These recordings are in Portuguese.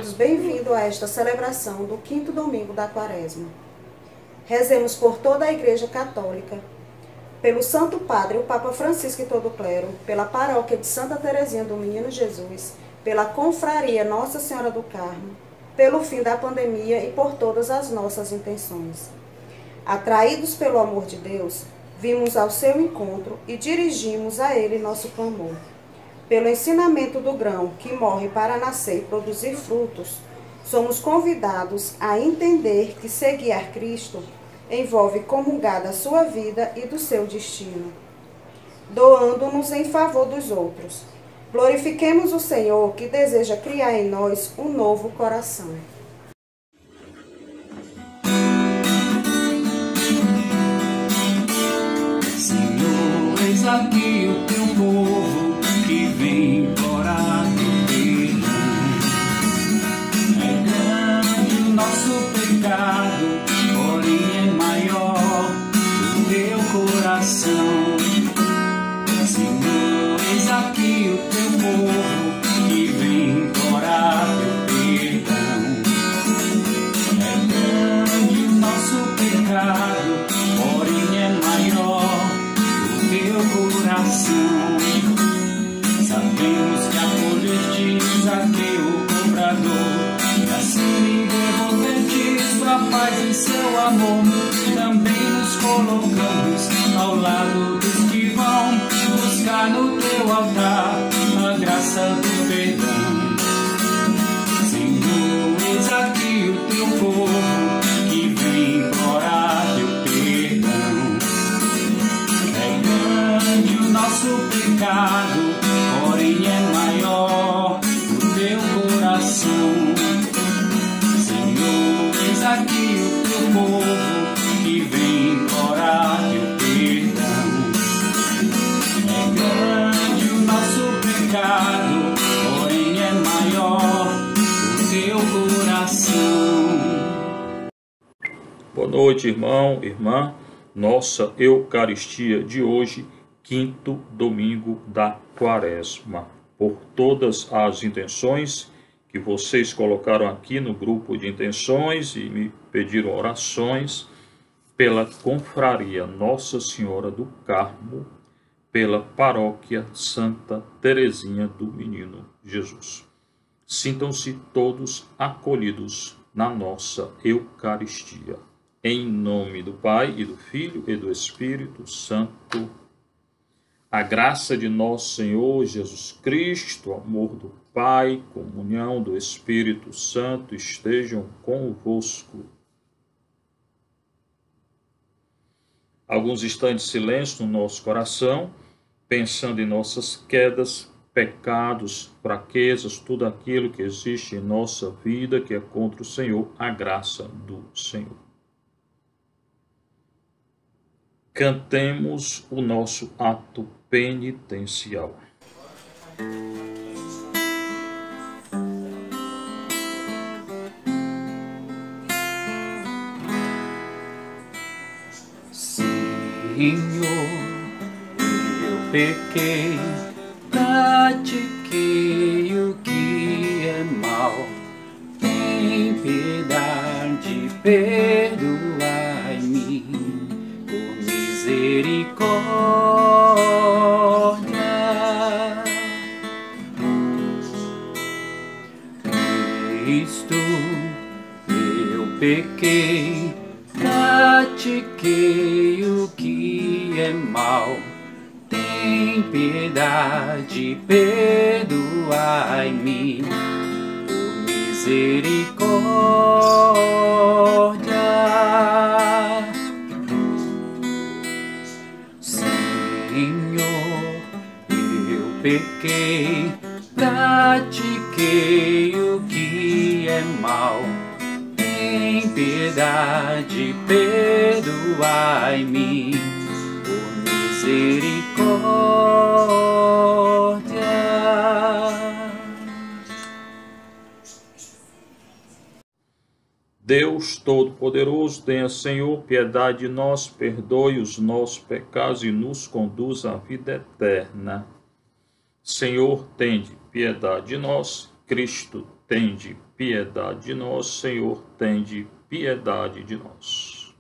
todos bem-vindos a esta celebração do 5º domingo da Quaresma. Rezemos por toda a Igreja Católica, pelo Santo Padre, o Papa Francisco e todo o clero, pela paróquia de Santa Teresinha do Menino Jesus, pela confraria Nossa Senhora do Carmo, pelo fim da pandemia e por todas as nossas intenções. Atraídos pelo amor de Deus, vimos ao seu encontro e dirigimos a Ele nosso clamor. Pelo ensinamento do grão que morre para nascer e produzir frutos, somos convidados a entender que seguir a Cristo envolve comungar da sua vida e do seu destino, doando-nos em favor dos outros. Glorifiquemos o Senhor que deseja criar em nós um novo coração. Senhor, eis aqui o teu povo que vem implorar teu perdão. É grande o nosso pecado, porém é maior o teu coração. Senhor, eis aqui o teu povo que vem implorar teu perdão. É grande o nosso pecado, porém é maior o teu coração. Sabemos que acolhestes Zaqueu, cobrador, e assim devolveste sua paz e seu amor. Também nos colocamos ao lado dos que vão buscar no teu altar a graça do perdão. Senhor, eis aqui o teu povo que vem implorar teu perdão. É grande o nosso pecado, porém é maior o teu coração. Senhor, eis aqui o teu povo que vem implorar teu perdão. É grande o nosso pecado, porém é maior o teu coração. Boa noite, irmão, irmã. Nossa Eucaristia de hoje, 5º domingo da Quaresma. Por todas as intenções que vocês colocaram aqui no grupo de intenções e me pediram orações, pela confraria Nossa Senhora do Carmo, pela paróquia Santa Teresinha do Menino Jesus. Sintam-se todos acolhidos na nossa Eucaristia. Em nome do Pai, e do Filho, e do Espírito Santo. A graça de nosso Senhor Jesus Cristo, o amor do Pai, comunhão do Espírito Santo estejam convosco. Alguns instantes de silêncio no nosso coração, pensando em nossas quedas, pecados, fraquezas, tudo aquilo que existe em nossa vida que é contra o Senhor, a graça do Senhor. Cantemos o nosso ato penitencial. Senhor, eu pequei, pratiquei o que é mal. Tem piedade, perdoai-me, por misericórdia. Cristo, eu pequei, pratiquei o que é mal. Tem piedade, perdoai-me, por misericórdia. Senhor, eu pequei, pratiquei o que é mal. Tem piedade, perdoai-me, por misericórdia. Deus Todo-Poderoso, tenha, Senhor, piedade de nós, perdoe os nossos pecados e nos conduz à vida eterna. Senhor, tende piedade de nós. Cristo, tende piedade de nós. Senhor, tende piedade de nós.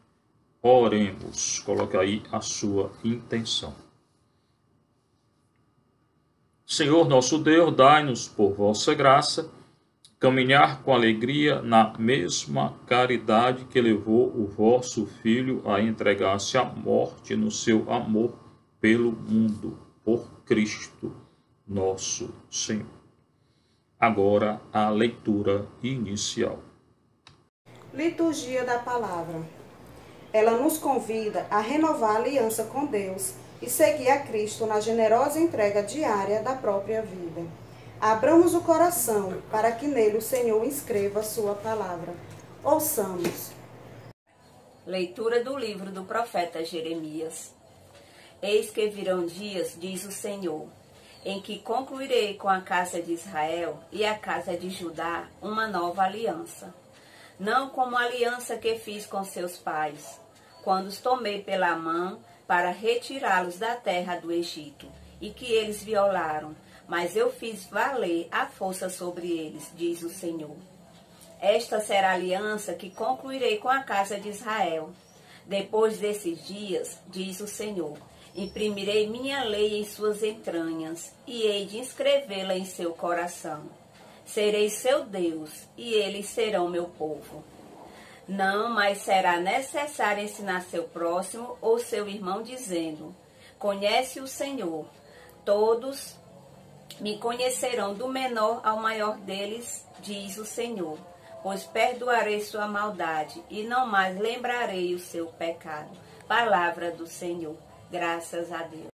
Oremos. Coloque aí a sua intenção. Senhor nosso Deus, dai-nos por vossa graça caminhar com alegria na mesma caridade que levou o vosso Filho a entregar-se à morte no seu amor pelo mundo, por Cristo nosso Senhor. Agora a leitura inicial. Liturgia da Palavra. Ela nos convida a renovar a aliança com Deus e seguir a Cristo na generosa entrega diária da própria vida. Abramos o coração para que nele o Senhor inscreva a sua palavra. Ouçamos. Leitura do livro do profeta Jeremias. Eis que virão dias, diz o Senhor, em que concluirei com a casa de Israel e a casa de Judá uma nova aliança. Não como a aliança que fiz com seus pais, quando os tomei pela mão para retirá-los da terra do Egito, e que eles violaram, mas eu fiz valer a força sobre eles, diz o Senhor. Esta será a aliança que concluirei com a casa de Israel. Depois desses dias, diz o Senhor, imprimirei minha lei em suas entranhas, e hei de inscrevê-la em seu coração. Serei seu Deus, e eles serão meu povo. Não mais será necessário ensinar seu próximo ou seu irmão, dizendo, conhece o Senhor. Todos me conhecerão do menor ao maior deles, diz o Senhor, pois perdoarei sua maldade e não mais lembrarei o seu pecado. Palavra do Senhor. Graças a Deus.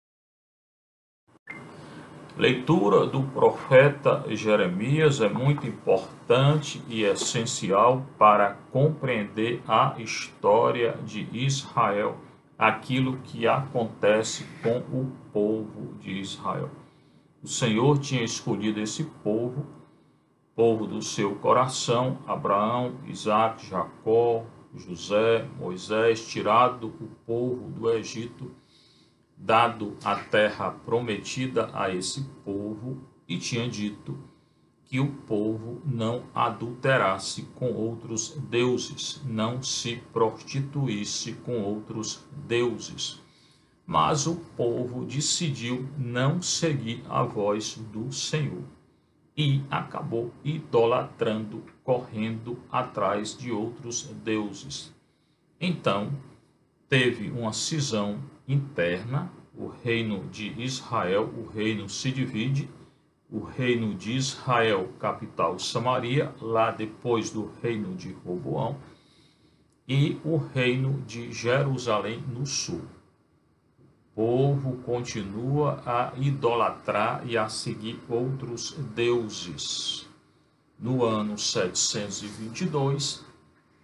Leitura do profeta Jeremias é muito importante e essencial para compreender a história de Israel, aquilo que acontece com o povo de Israel. O Senhor tinha escolhido esse povo do seu coração, Abraão, Isaque, Jacó, José, Moisés, tirado o povo do Egito, dado a terra prometida a esse povo, e tinha dito que o povo não adulterasse com outros deuses, não se prostituísse com outros deuses. Mas o povo decidiu não seguir a voz do Senhor e acabou idolatrando, correndo atrás de outros deuses. Então, teve uma cisão interna, o reino de Israel, o reino se divide, o reino de Israel, capital Samaria, lá depois do reino de Roboão, e o reino de Jerusalém no sul. O povo continua a idolatrar e a seguir outros deuses. No ano 722,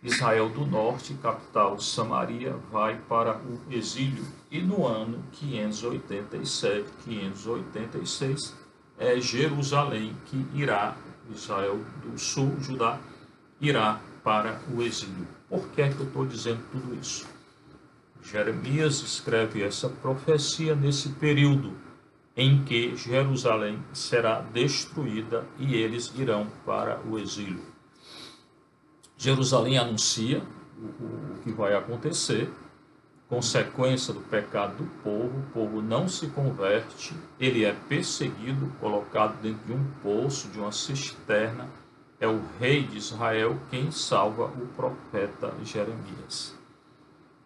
Israel do Norte, capital Samaria, vai para o exílio. E no ano 586, é Jerusalém que irá, Israel do Sul, Judá, irá para o exílio. Por que é que eu estou dizendo tudo isso? Jeremias escreve essa profecia nesse período em que Jerusalém será destruída e eles irão para o exílio. Jerusalém anuncia o que vai acontecer, consequência do pecado do povo. O povo não se converte, ele é perseguido, colocado dentro de um poço, de uma cisterna. É o rei de Israel quem salva o profeta Jeremias.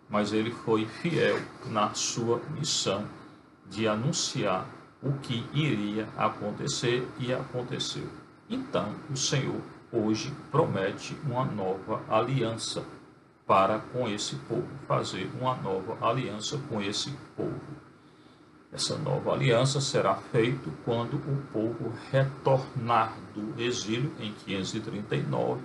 Mas ele foi fiel na sua missão de anunciar o que iria acontecer, e aconteceu. Então, o Senhor hoje promete uma nova aliança para com esse povo, fazer uma nova aliança com esse povo. Essa nova aliança será feita quando o povo retornar do exílio em 539,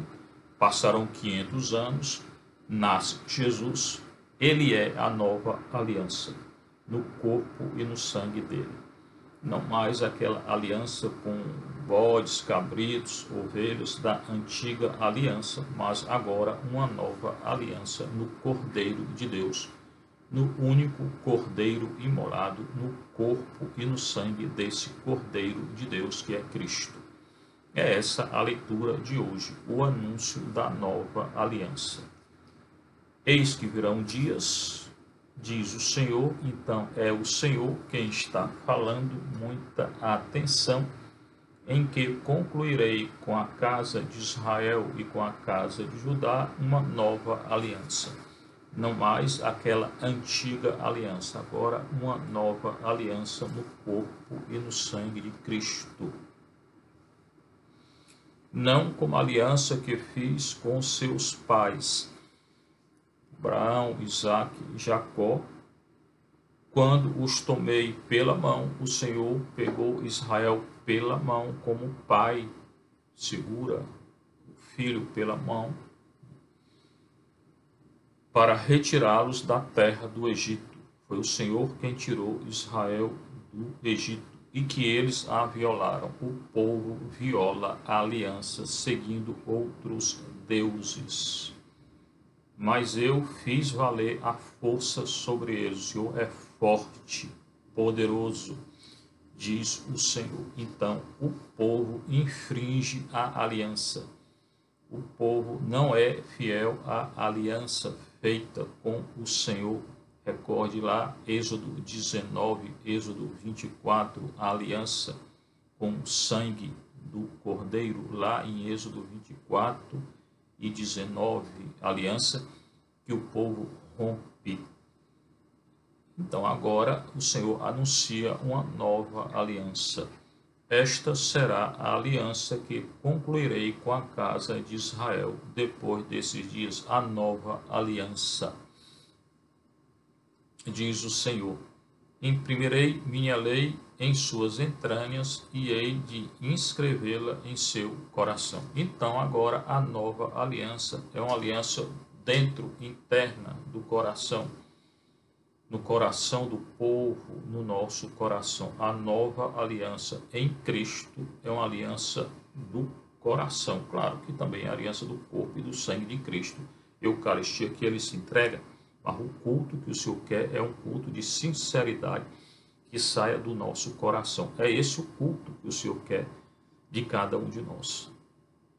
passarão 500 anos, nasce Jesus. Ele é a nova aliança, no corpo e no sangue dele. Não mais aquela aliança com bodes, cabritos, ovelhas da antiga aliança, mas agora uma nova aliança no Cordeiro de Deus, no único Cordeiro imolado, no corpo e no sangue desse Cordeiro de Deus que é Cristo. É essa a leitura de hoje, o anúncio da nova aliança. Eis que virão dias, diz o Senhor, então é o Senhor quem está falando, muita atenção, em que concluirei com a casa de Israel e com a casa de Judá uma nova aliança. Não mais aquela antiga aliança, agora uma nova aliança no corpo e no sangue de Cristo. Não como a aliança que fiz com seus pais, Abraão, Isaque e Jacó, quando os tomei pela mão, o Senhor pegou Israel pela mão, como o pai segura o filho pela mão, para retirá-los da terra do Egito. Foi o Senhor quem tirou Israel do Egito, e que eles a violaram. O povo viola a aliança, seguindo outros deuses. Mas eu fiz valer a força sobre eles. O Senhor é forte, poderoso, diz o Senhor. Então, o povo infringe a aliança. O povo não é fiel à aliança feita com o Senhor. Recorde lá, Êxodo 19, Êxodo 24, a aliança com o sangue do Cordeiro, lá em Êxodo 24 e 19, aliança que o povo rompe. Então agora o Senhor anuncia uma nova aliança. Esta será a aliança que concluirei com a casa de Israel depois desses dias, a nova aliança. Diz o Senhor: imprimirei minha lei em suas entranhas e hei de inscrevê-la em seu coração. Então agora a nova aliança é uma aliança dentro, interna do coração, no coração do povo, no nosso coração. A nova aliança em Cristo é uma aliança do coração. Claro que também é a aliança do corpo e do sangue de Cristo. Eucaristia que ele se entrega, mas o culto que o Senhor quer é um culto de sinceridade que saia do nosso coração. É esse o culto que o Senhor quer de cada um de nós.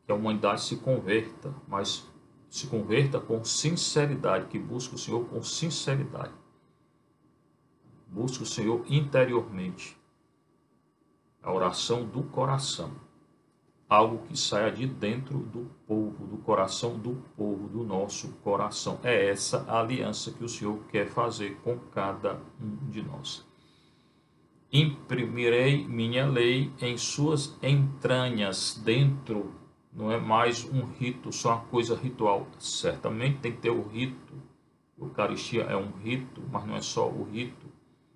Que a humanidade se converta, mas se converta com sinceridade, que busque o Senhor com sinceridade. Busque o Senhor interiormente. A oração do coração. Algo que saia de dentro do povo, do coração do povo, do nosso coração. É essa a aliança que o Senhor quer fazer com cada um de nós. Imprimirei minha lei em suas entranhas, dentro. Não é mais um rito, só uma coisa ritual. Certamente tem que ter o rito. A Eucaristia é um rito, mas não é só o rito.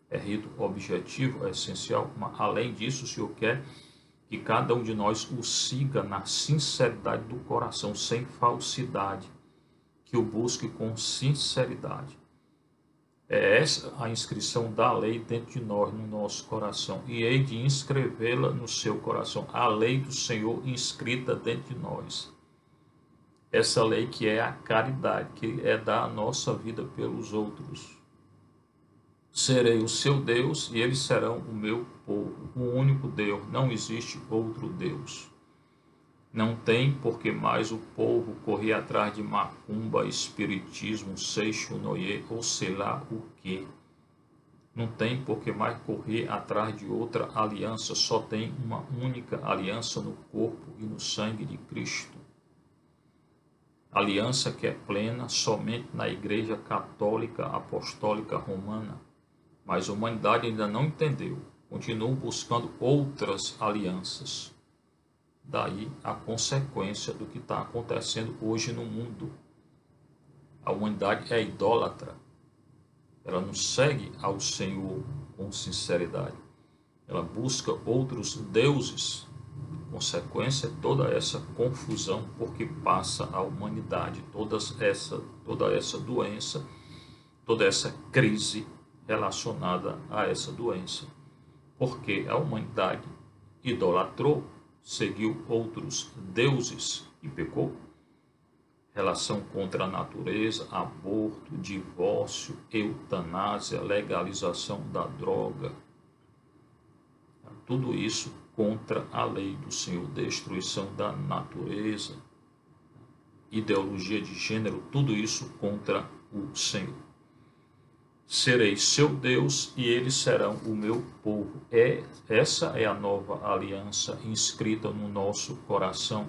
É rito objetivo, é essencial. Mas, além disso, o Senhor quer que cada um de nós o siga na sinceridade do coração, sem falsidade, que o busque com sinceridade. É essa a inscrição da lei dentro de nós, no nosso coração, e hei de inscrevê-la no seu coração, a lei do Senhor inscrita dentro de nós. Essa lei que é a caridade, que é dar a nossa vida pelos outros. Serei o seu Deus e eles serão o meu povo. O único Deus, não existe outro Deus. Não tem porque mais o povo correr atrás de macumba, espiritismo, seixo, noie, ou sei lá o que. Não tem porque mais correr atrás de outra aliança. Só tem uma única aliança no corpo e no sangue de Cristo. Aliança que é plena somente na Igreja Católica Apostólica Romana. Mas a humanidade ainda não entendeu. Continuam buscando outras alianças. Daí a consequência do que está acontecendo hoje no mundo. A humanidade é idólatra. Ela não segue ao Senhor com sinceridade. Ela busca outros deuses. Consequência é toda essa confusão porque passa a humanidade. Toda essa doença, toda essa crise relacionada a essa doença, porque a humanidade idolatrou, seguiu outros deuses e pecou. Relação contra a natureza, aborto, divórcio, eutanásia, legalização da droga, tudo isso contra a lei do Senhor, destruição da natureza, ideologia de gênero, tudo isso contra o Senhor. Serei seu Deus e eles serão o meu povo. Essa é a nova aliança inscrita no nosso coração.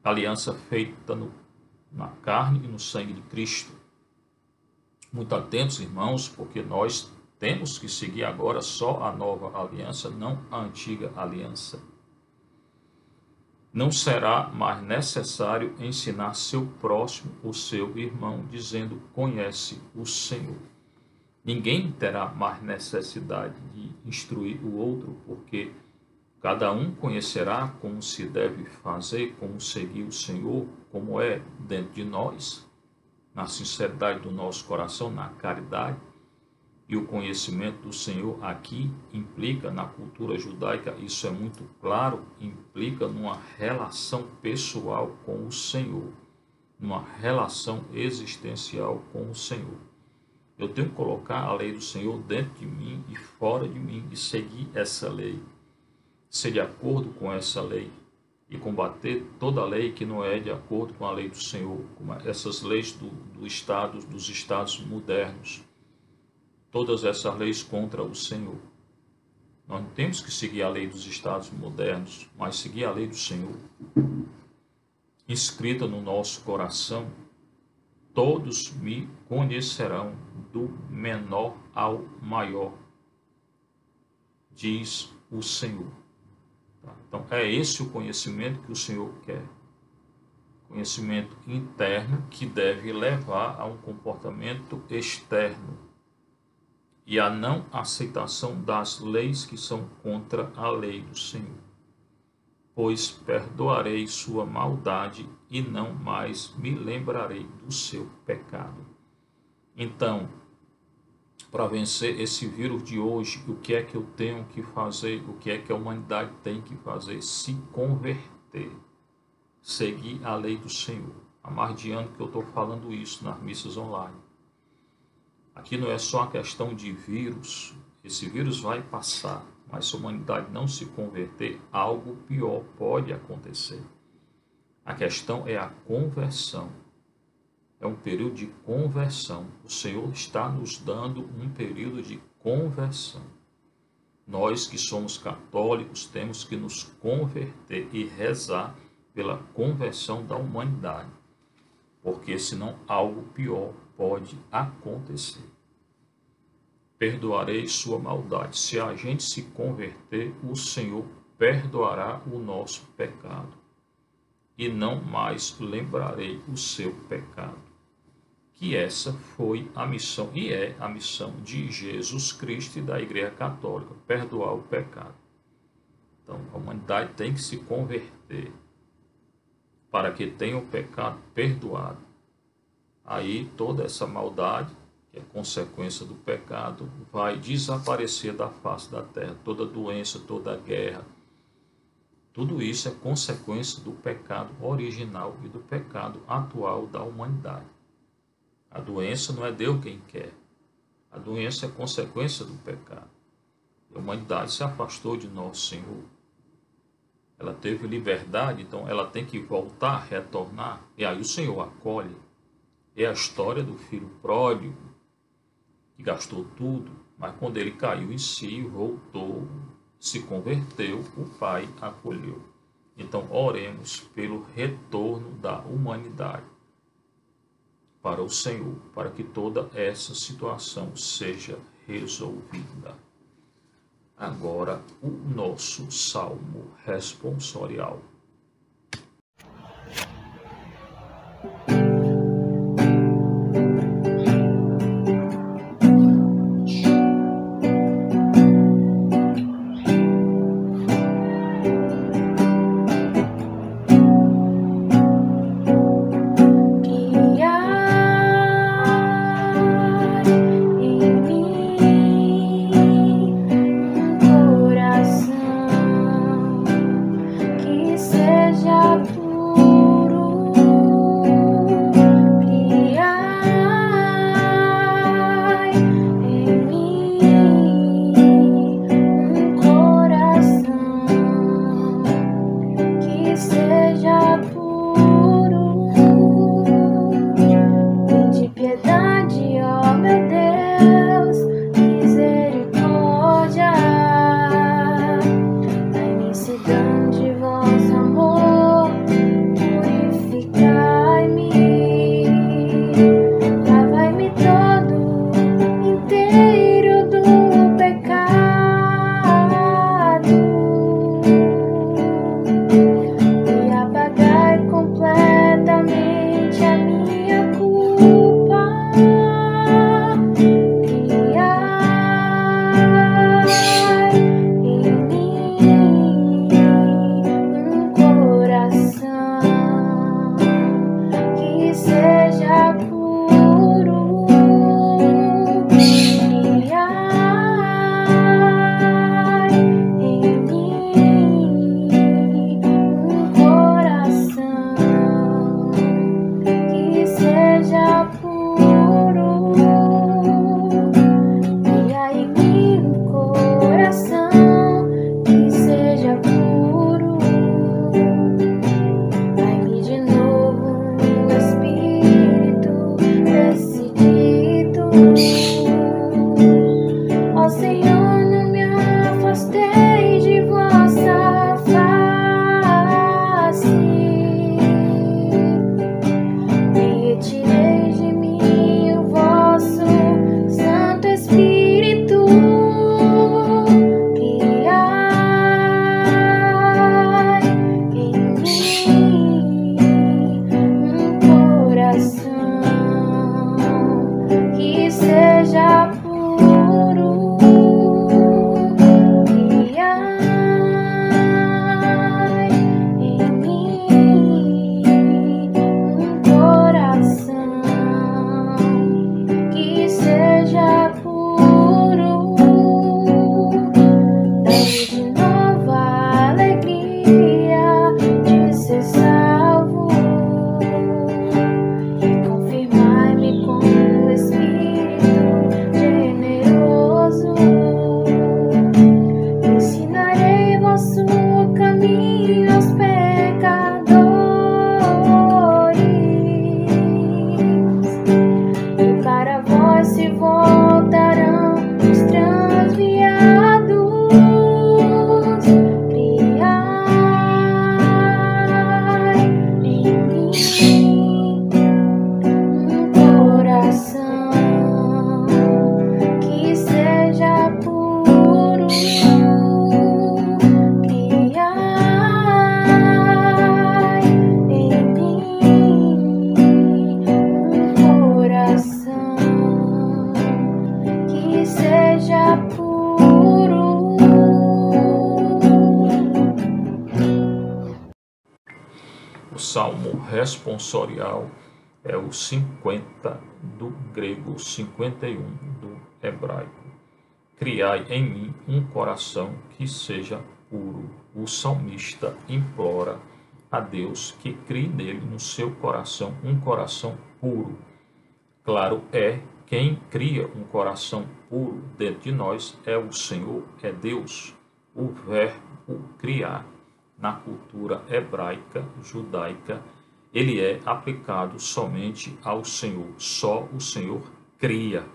Aliança feita na carne e no sangue de Cristo. Muito atentos, irmãos, porque nós temos que seguir agora só a nova aliança, não a antiga aliança. Não será mais necessário ensinar seu próximo, o seu irmão, dizendo, conhece o Senhor. Ninguém terá mais necessidade de instruir o outro, porque cada um conhecerá como se deve fazer, como seguir o Senhor, como é dentro de nós, na sinceridade do nosso coração, na caridade. E o conhecimento do Senhor aqui implica, na cultura judaica, isso é muito claro, implica numa relação pessoal com o Senhor, numa relação existencial com o Senhor. Eu tenho que colocar a lei do Senhor dentro de mim e fora de mim e seguir essa lei, ser de acordo com essa lei e combater toda lei que não é de acordo com a lei do Senhor, como essas leis dos estados modernos. Todas essas leis contra o Senhor. Nós não temos que seguir a lei dos estados modernos, mas seguir a lei do Senhor. Inscrita no nosso coração, todos me conhecerão, do menor ao maior, diz o Senhor. Então, é esse o conhecimento que o Senhor quer. Conhecimento interno que deve levar a um comportamento externo e a não aceitação das leis que são contra a lei do Senhor. Pois perdoarei sua maldade e não mais me lembrarei do seu pecado. Então, para vencer esse vírus de hoje, o que é que eu tenho que fazer? O que é que a humanidade tem que fazer? Se converter, seguir a lei do Senhor. Há mais de ano que eu estou falando isso nas missas online. Aqui não é só a questão de vírus, esse vírus vai passar, mas se a humanidade não se converter, algo pior pode acontecer. A questão é a conversão, é um período de conversão. O Senhor está nos dando um período de conversão. Nós que somos católicos temos que nos converter e rezar pela conversão da humanidade, porque senão algo pior pode acontecer. Perdoarei sua maldade. Se a gente se converter, o Senhor perdoará o nosso pecado e não mais lembrarei o seu pecado. Que essa foi a missão e é a missão de Jesus Cristo e da Igreja Católica, perdoar o pecado. Então, a humanidade tem que se converter para que tenha o pecado perdoado. Aí toda essa maldade, que é consequência do pecado, vai desaparecer da face da terra. Toda doença, toda guerra, tudo isso é consequência do pecado original e do pecado atual da humanidade. A doença não é Deus quem quer. A doença é consequência do pecado. A humanidade se afastou de nosso Senhor. Ela teve liberdade, então ela tem que voltar, retornar. E aí o Senhor acolhe. É a história do filho pródigo, que gastou tudo, mas quando ele caiu em si, voltou, se converteu, o Pai acolheu. Então, oremos pelo retorno da humanidade para o Senhor, para que toda essa situação seja resolvida. Agora, o nosso salmo responsorial. Que seja puro, criai em mim um coração que seja puro, criai em mim um coração que seja puro. Dai-me de novo um espírito decidido. Ó Senhor, não me afastei de vossa face, nem retirei de mim o vosso Santo Espírito. Criai em mim um coração que seja puro, criai em mim um coração que seja puro. Dai-me de novo a alegria de ser salvo e confirmai-me com o Espírito generoso. Ensinarei vosso caminho aos pecadores, e para vós se voltarão os transviados. Criai em mim um coração que seja puro, criai em mim um coração que seja puro. O salmo responsorial é o 50 do grego, 51 do hebraico. Criai em mim um coração que seja puro. O salmista implora a Deus que crie nele, no seu coração, um coração puro. Claro, quem cria um coração puro dentro de nós é o Senhor, é Deus. O verbo criar, na cultura hebraica, judaica, ele é aplicado somente ao Senhor. Só o Senhor cria.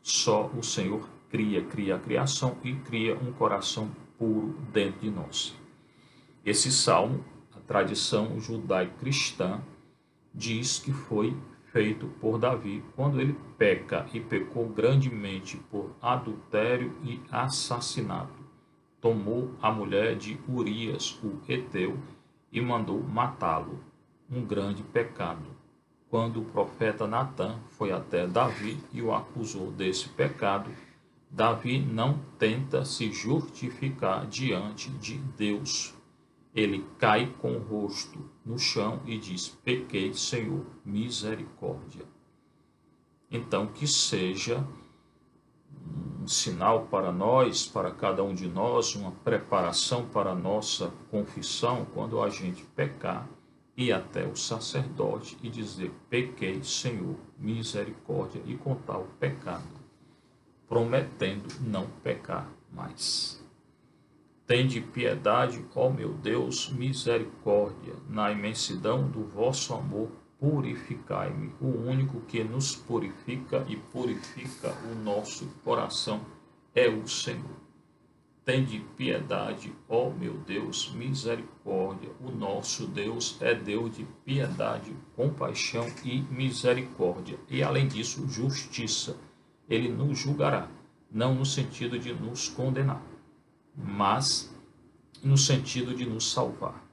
Só o Senhor cria a criação e cria um coração puro dentro de nós. Esse salmo, a tradição judaico-cristã, diz que foi feito por Davi quando ele peca e pecou grandemente por adultério e assassinato. Tomou a mulher de Urias, o heteu, e mandou matá-lo. Um grande pecado. Quando o profeta Natã foi até Davi e o acusou desse pecado, Davi não tenta se justificar diante de Deus. Ele cai com o rosto no chão e diz: pequei, Senhor, misericórdia. Então, que seja um sinal para nós, para cada um de nós, uma preparação para a nossa confissão, quando a gente pecar, ir até o sacerdote e dizer: pequei, Senhor, misericórdia, e contar o pecado, prometendo não pecar mais. Tende piedade, ó meu Deus, misericórdia, na imensidão do vosso amor, purificai-me. O único que nos purifica e purifica o nosso coração é o Senhor. Tende piedade, ó meu Deus, misericórdia. O nosso Deus é Deus de piedade, compaixão e misericórdia. E além disso, justiça. Ele nos julgará, não no sentido de nos condenar, mas no sentido de nos salvar.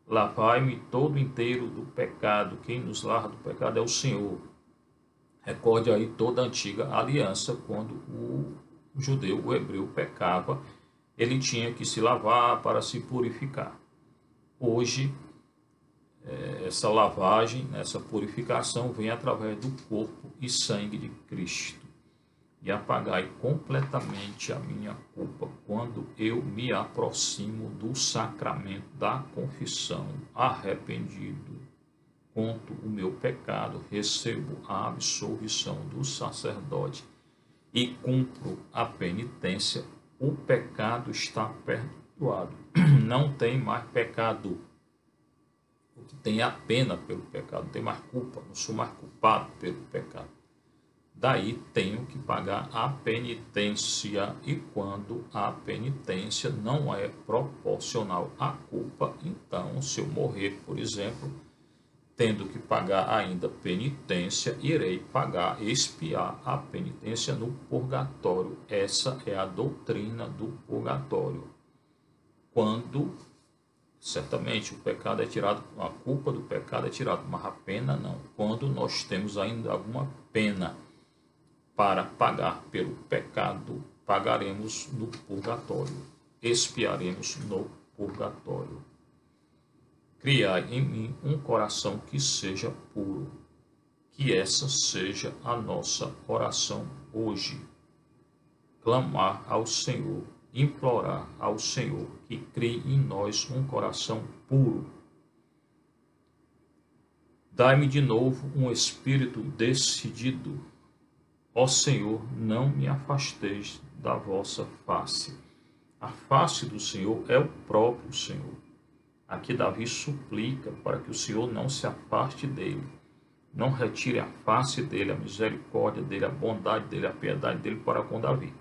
Lavai-me todo inteiro do pecado. Quem nos lava do pecado é o Senhor. Recorde aí toda a antiga aliança, quando o judeu, o hebreu, pecava, ele tinha que se lavar para se purificar. Hoje, essa lavagem, essa purificação vem através do corpo e sangue de Cristo. E apagai completamente a minha culpa quando eu me aproximo do sacramento da confissão, arrependido, conto o meu pecado, recebo a absolvição do sacerdote e cumpro a penitência, o pecado está perdoado. Não tem mais pecado. O que tem é a pena pelo pecado, não tem mais culpa, não sou mais culpado pelo pecado. Daí tenho que pagar a penitência, e quando a penitência não é proporcional à culpa, então se eu morrer, por exemplo, tendo que pagar ainda penitência, irei pagar, expiar a penitência no purgatório. Essa é a doutrina do purgatório. Quando, certamente, o pecado é tirado, a culpa do pecado é tirada, mas a pena não. Quando nós temos ainda alguma pena para pagar pelo pecado, pagaremos no purgatório, expiaremos no purgatório. Criai em mim um coração que seja puro, que essa seja a nossa oração hoje. Clamar ao Senhor, implorar ao Senhor que crie em nós um coração puro. Dai-me de novo um espírito decidido. Ó Senhor, não me afasteis da vossa face. A face do Senhor é o próprio Senhor. Aqui Davi suplica para que o Senhor não se afaste dele, não retire a face dele, a misericórdia dele, a bondade dele, a piedade dele para com Davi.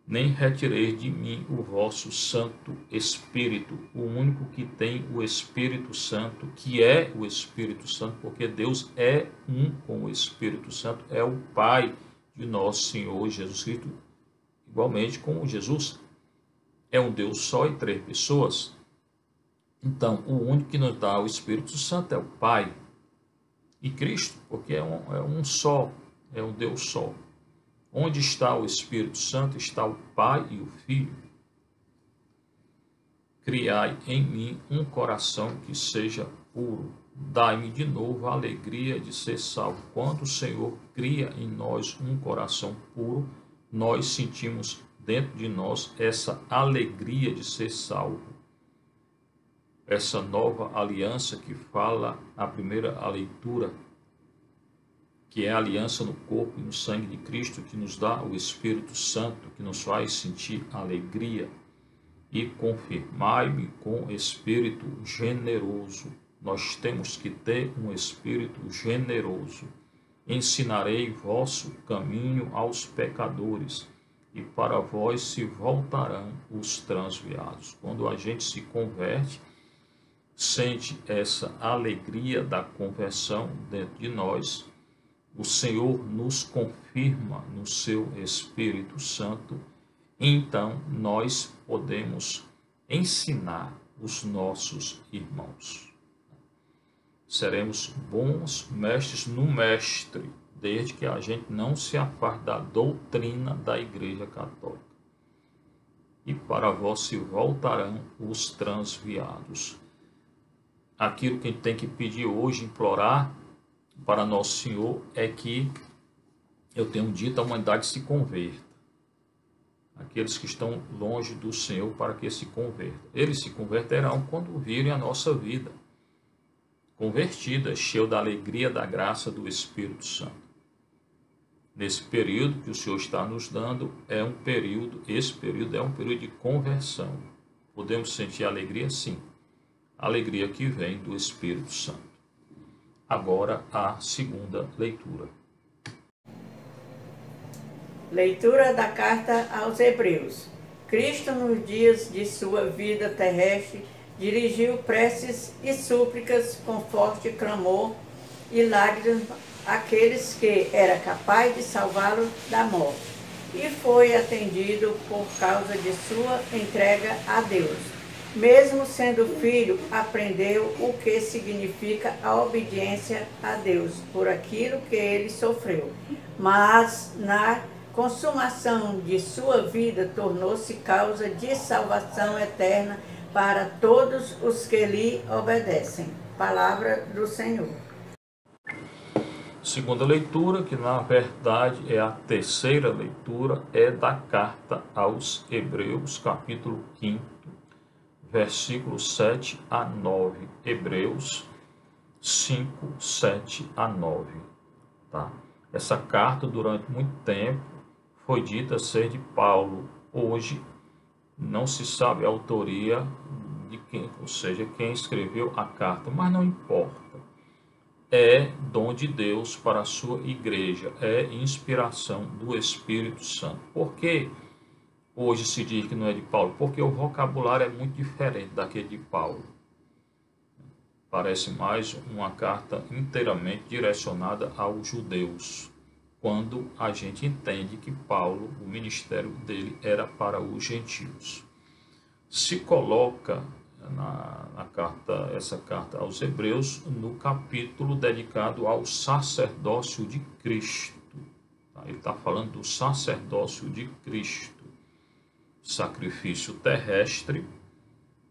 Nem retireis de mim o vosso Santo Espírito, o único que tem o Espírito Santo, que é o Espírito Santo, porque Deus é um com o Espírito Santo, é o Pai de nosso Senhor Jesus Cristo, igualmente como Jesus é um Deus só e três pessoas. Então, o único que nos dá o Espírito Santo é o Pai e Cristo, porque é um só, é um Deus só. Onde está o Espírito Santo, está o Pai e o Filho. Criai em mim um coração que seja puro. Dai-me de novo a alegria de ser salvo. Quando o Senhor cria em nós um coração puro, nós sentimos dentro de nós essa alegria de ser salvo. Essa nova aliança que fala a primeira leitura, que é a aliança no corpo e no sangue de Cristo, que nos dá o Espírito Santo, que nos faz sentir alegria. E confirmai-me com espírito generoso. Nós temos que ter um espírito generoso. Ensinarei vosso caminho aos pecadores, e para vós se voltarão os transviados. Quando a gente se converte, sente essa alegria da conversão dentro de nós, o Senhor nos confirma no seu Espírito Santo, então nós podemos ensinar os nossos irmãos. Seremos bons mestres no mestre, desde que a gente não se afaste da doutrina da Igreja Católica. E para vós se voltarão os transviados. Aquilo que a gente tem que pedir hoje, implorar para Nosso Senhor, é que, eu tenho dito, a humanidade se converta. Aqueles que estão longe do Senhor, para que se convertam. Eles se converterão quando virem a nossa vida convertida, cheia da alegria, da graça do Espírito Santo. Nesse período que o Senhor está nos dando, esse período é um período de conversão. Podemos sentir alegria? Sim. Alegria que vem do Espírito Santo. Agora a segunda leitura. Leitura da carta aos Hebreus. Cristo, nos dias de sua vida terrestre, dirigiu preces e súplicas com forte clamor e lágrimas àqueles que era capaz de salvá-lo da morte, e foi atendido por causa de sua entrega a Deus. Mesmo sendo filho, aprendeu o que significa a obediência a Deus por aquilo que ele sofreu. Mas na consumação de sua vida tornou-se causa de salvação eterna para todos os que lhe obedecem. Palavra do Senhor. Segunda leitura, que na verdade é a terceira leitura, é da carta aos Hebreus, capítulo 5, versículos 7 a 9. Hebreus 5, 7 a 9. Tá? Essa carta, durante muito tempo, foi dita ser de Paulo. Hoje, não se sabe a autoria de quem, ou seja, quem escreveu a carta, mas não importa. É dom de Deus para a sua igreja, é inspiração do Espírito Santo. Por que hoje se diz que não é de Paulo? Porque o vocabulário é muito diferente daquele de Paulo. Parece mais uma carta inteiramente direcionada aos judeus, quando a gente entende que Paulo, o ministério dele era para os gentios. Se coloca essa carta aos Hebreus no capítulo dedicado ao sacerdócio de Cristo. Ele está falando do sacerdócio de Cristo, sacrifício terrestre,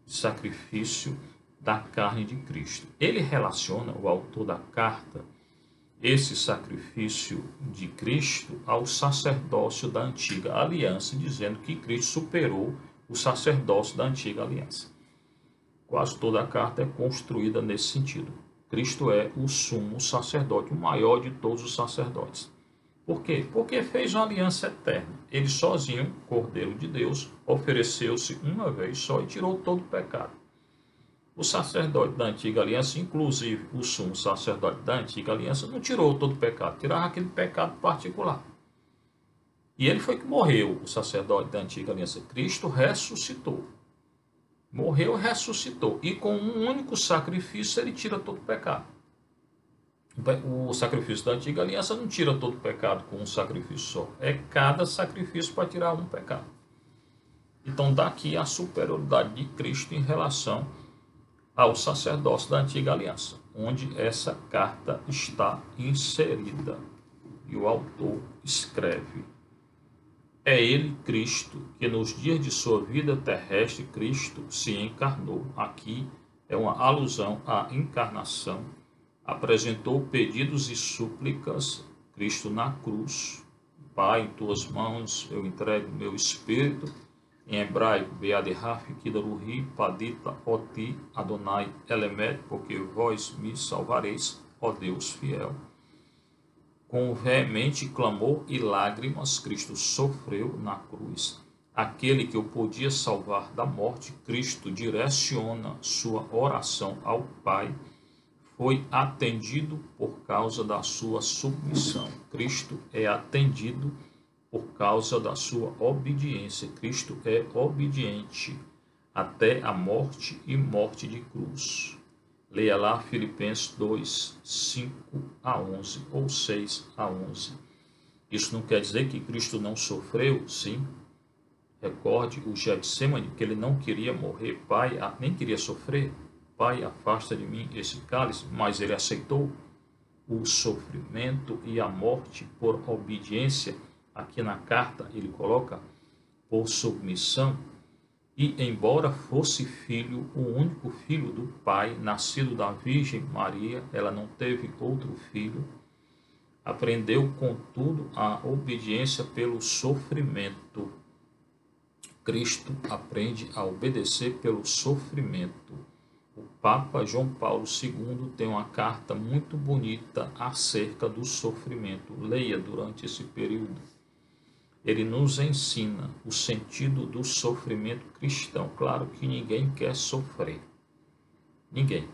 sacrifício da carne de Cristo. Ele relaciona, o autor da carta, esse sacrifício de Cristo ao sacerdócio da antiga aliança, dizendo que Cristo superou o sacerdócio da antiga aliança. Quase toda a carta é construída nesse sentido. Cristo é o sumo sacerdote, o maior de todos os sacerdotes. Por quê? Porque fez uma aliança eterna. Ele sozinho, Cordeiro de Deus, ofereceu-se uma vez só e tirou todo o pecado. O sacerdote da antiga aliança, inclusive o sumo sacerdote da antiga aliança, não tirou todo o pecado, tirava aquele pecado particular. E ele foi que morreu, o sacerdote da antiga aliança. Cristo ressuscitou. Morreu e ressuscitou. E com um único sacrifício ele tira todo o pecado. O sacrifício da antiga aliança não tira todo o pecado com um sacrifício só. É cada sacrifício para tirar um pecado. Então daqui a superioridade de Cristo em relação ao sacerdócio da antiga aliança, onde essa carta está inserida. E o autor escreve: é ele, Cristo, que nos dias de sua vida terrestre, Cristo se encarnou. Aqui é uma alusão à encarnação. Apresentou pedidos e súplicas, Cristo na cruz. Pai, em tuas mãos eu entrego meu espírito. Em hebraico, Beaderraf, Kidaruhi, Padita, Oti, Adonai, Elemet, porque vós me salvareis, ó Deus fiel. Com veemente clamor e lágrimas, Cristo sofreu na cruz. Aquele que o podia salvar da morte, Cristo direciona sua oração ao Pai, foi atendido por causa da sua submissão. Cristo é atendido por causa da sua obediência. Cristo é obediente até a morte e morte de cruz. Leia lá Filipenses 2, 5 a 11, ou 6 a 11. Isso não quer dizer que Cristo não sofreu, sim. Recorde o Getsemane, que ele não queria morrer, Pai, nem queria sofrer. Pai, afasta de mim esse cálice, mas ele aceitou o sofrimento e a morte por obediência. Aqui na carta ele coloca por submissão. E embora fosse filho, o único filho do Pai, nascido da Virgem Maria, ela não teve outro filho, aprendeu, contudo, a obediência pelo sofrimento. Cristo aprende a obedecer pelo sofrimento. O Papa João Paulo II tem uma carta muito bonita acerca do sofrimento. Leia durante esse período. Ele nos ensina o sentido do sofrimento cristão. Claro que ninguém quer sofrer. Ninguém.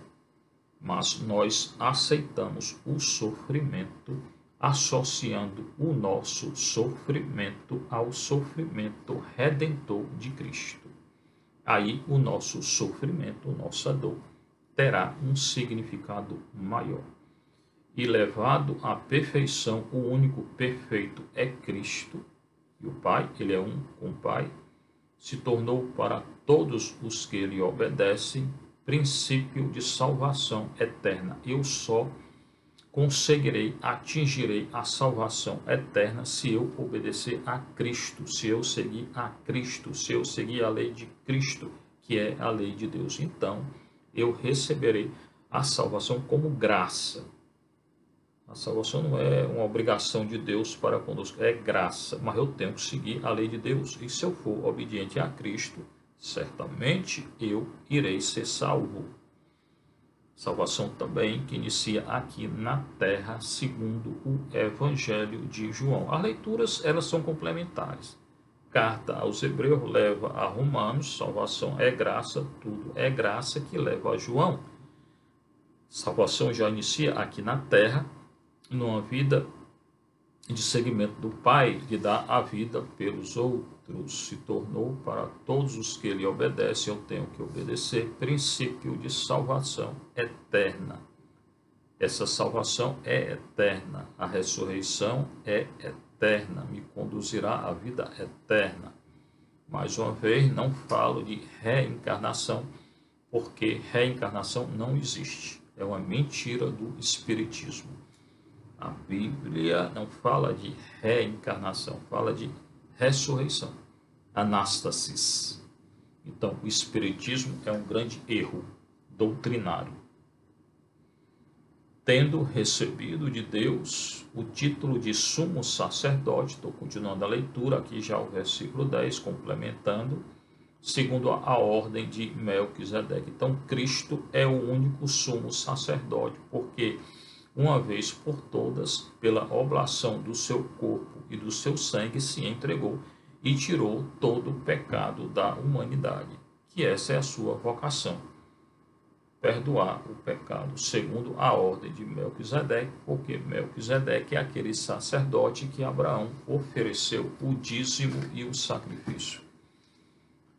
Mas nós aceitamos o sofrimento associando o nosso sofrimento ao sofrimento redentor de Cristo. Aí o nosso sofrimento, nossa dor, terá um significado maior. E levado à perfeição, o único perfeito é Cristo. E o Pai, ele é um com o Pai, se tornou para todos os que lhe obedecem princípio de salvação eterna. Eu só atingirei a salvação eterna se eu obedecer a Cristo, se eu seguir a Cristo, se eu seguir a lei de Cristo, que é a lei de Deus. Então, eu receberei a salvação como graça. A salvação não é uma obrigação de Deus para conosco, é graça, mas eu tenho que seguir a lei de Deus. E se eu for obediente a Cristo, certamente eu irei ser salvo. Salvação também que inicia aqui na terra, segundo o Evangelho de João. As leituras, elas são complementares. Carta aos Hebreus leva a Romanos, salvação é graça, tudo é graça, que leva a João. Salvação já inicia aqui na terra, numa vida de seguimento do Pai, de dar a vida pelos outros. Se tornou para todos os que lhe obedecem, eu tenho que obedecer, princípio de salvação eterna. Essa salvação é eterna, a ressurreição é eterna, me conduzirá à vida eterna. Mais uma vez, não falo de reencarnação, porque reencarnação não existe. É uma mentira do Espiritismo. A Bíblia não fala de reencarnação, fala de ressurreição, anástasis. Então, o Espiritismo é um grande erro doutrinário. Tendo recebido de Deus o título de sumo sacerdote, estou continuando a leitura, aqui já o versículo 10, complementando, segundo a ordem de Melquisedeque. Então, Cristo é o único sumo sacerdote, porque uma vez por todas, pela oblação do seu corpo e do seu sangue, se entregou e tirou todo o pecado da humanidade, que essa é a sua vocação, perdoar o pecado, segundo a ordem de Melquisedeque, porque Melquisedeque é aquele sacerdote que Abraão ofereceu o dízimo e o sacrifício.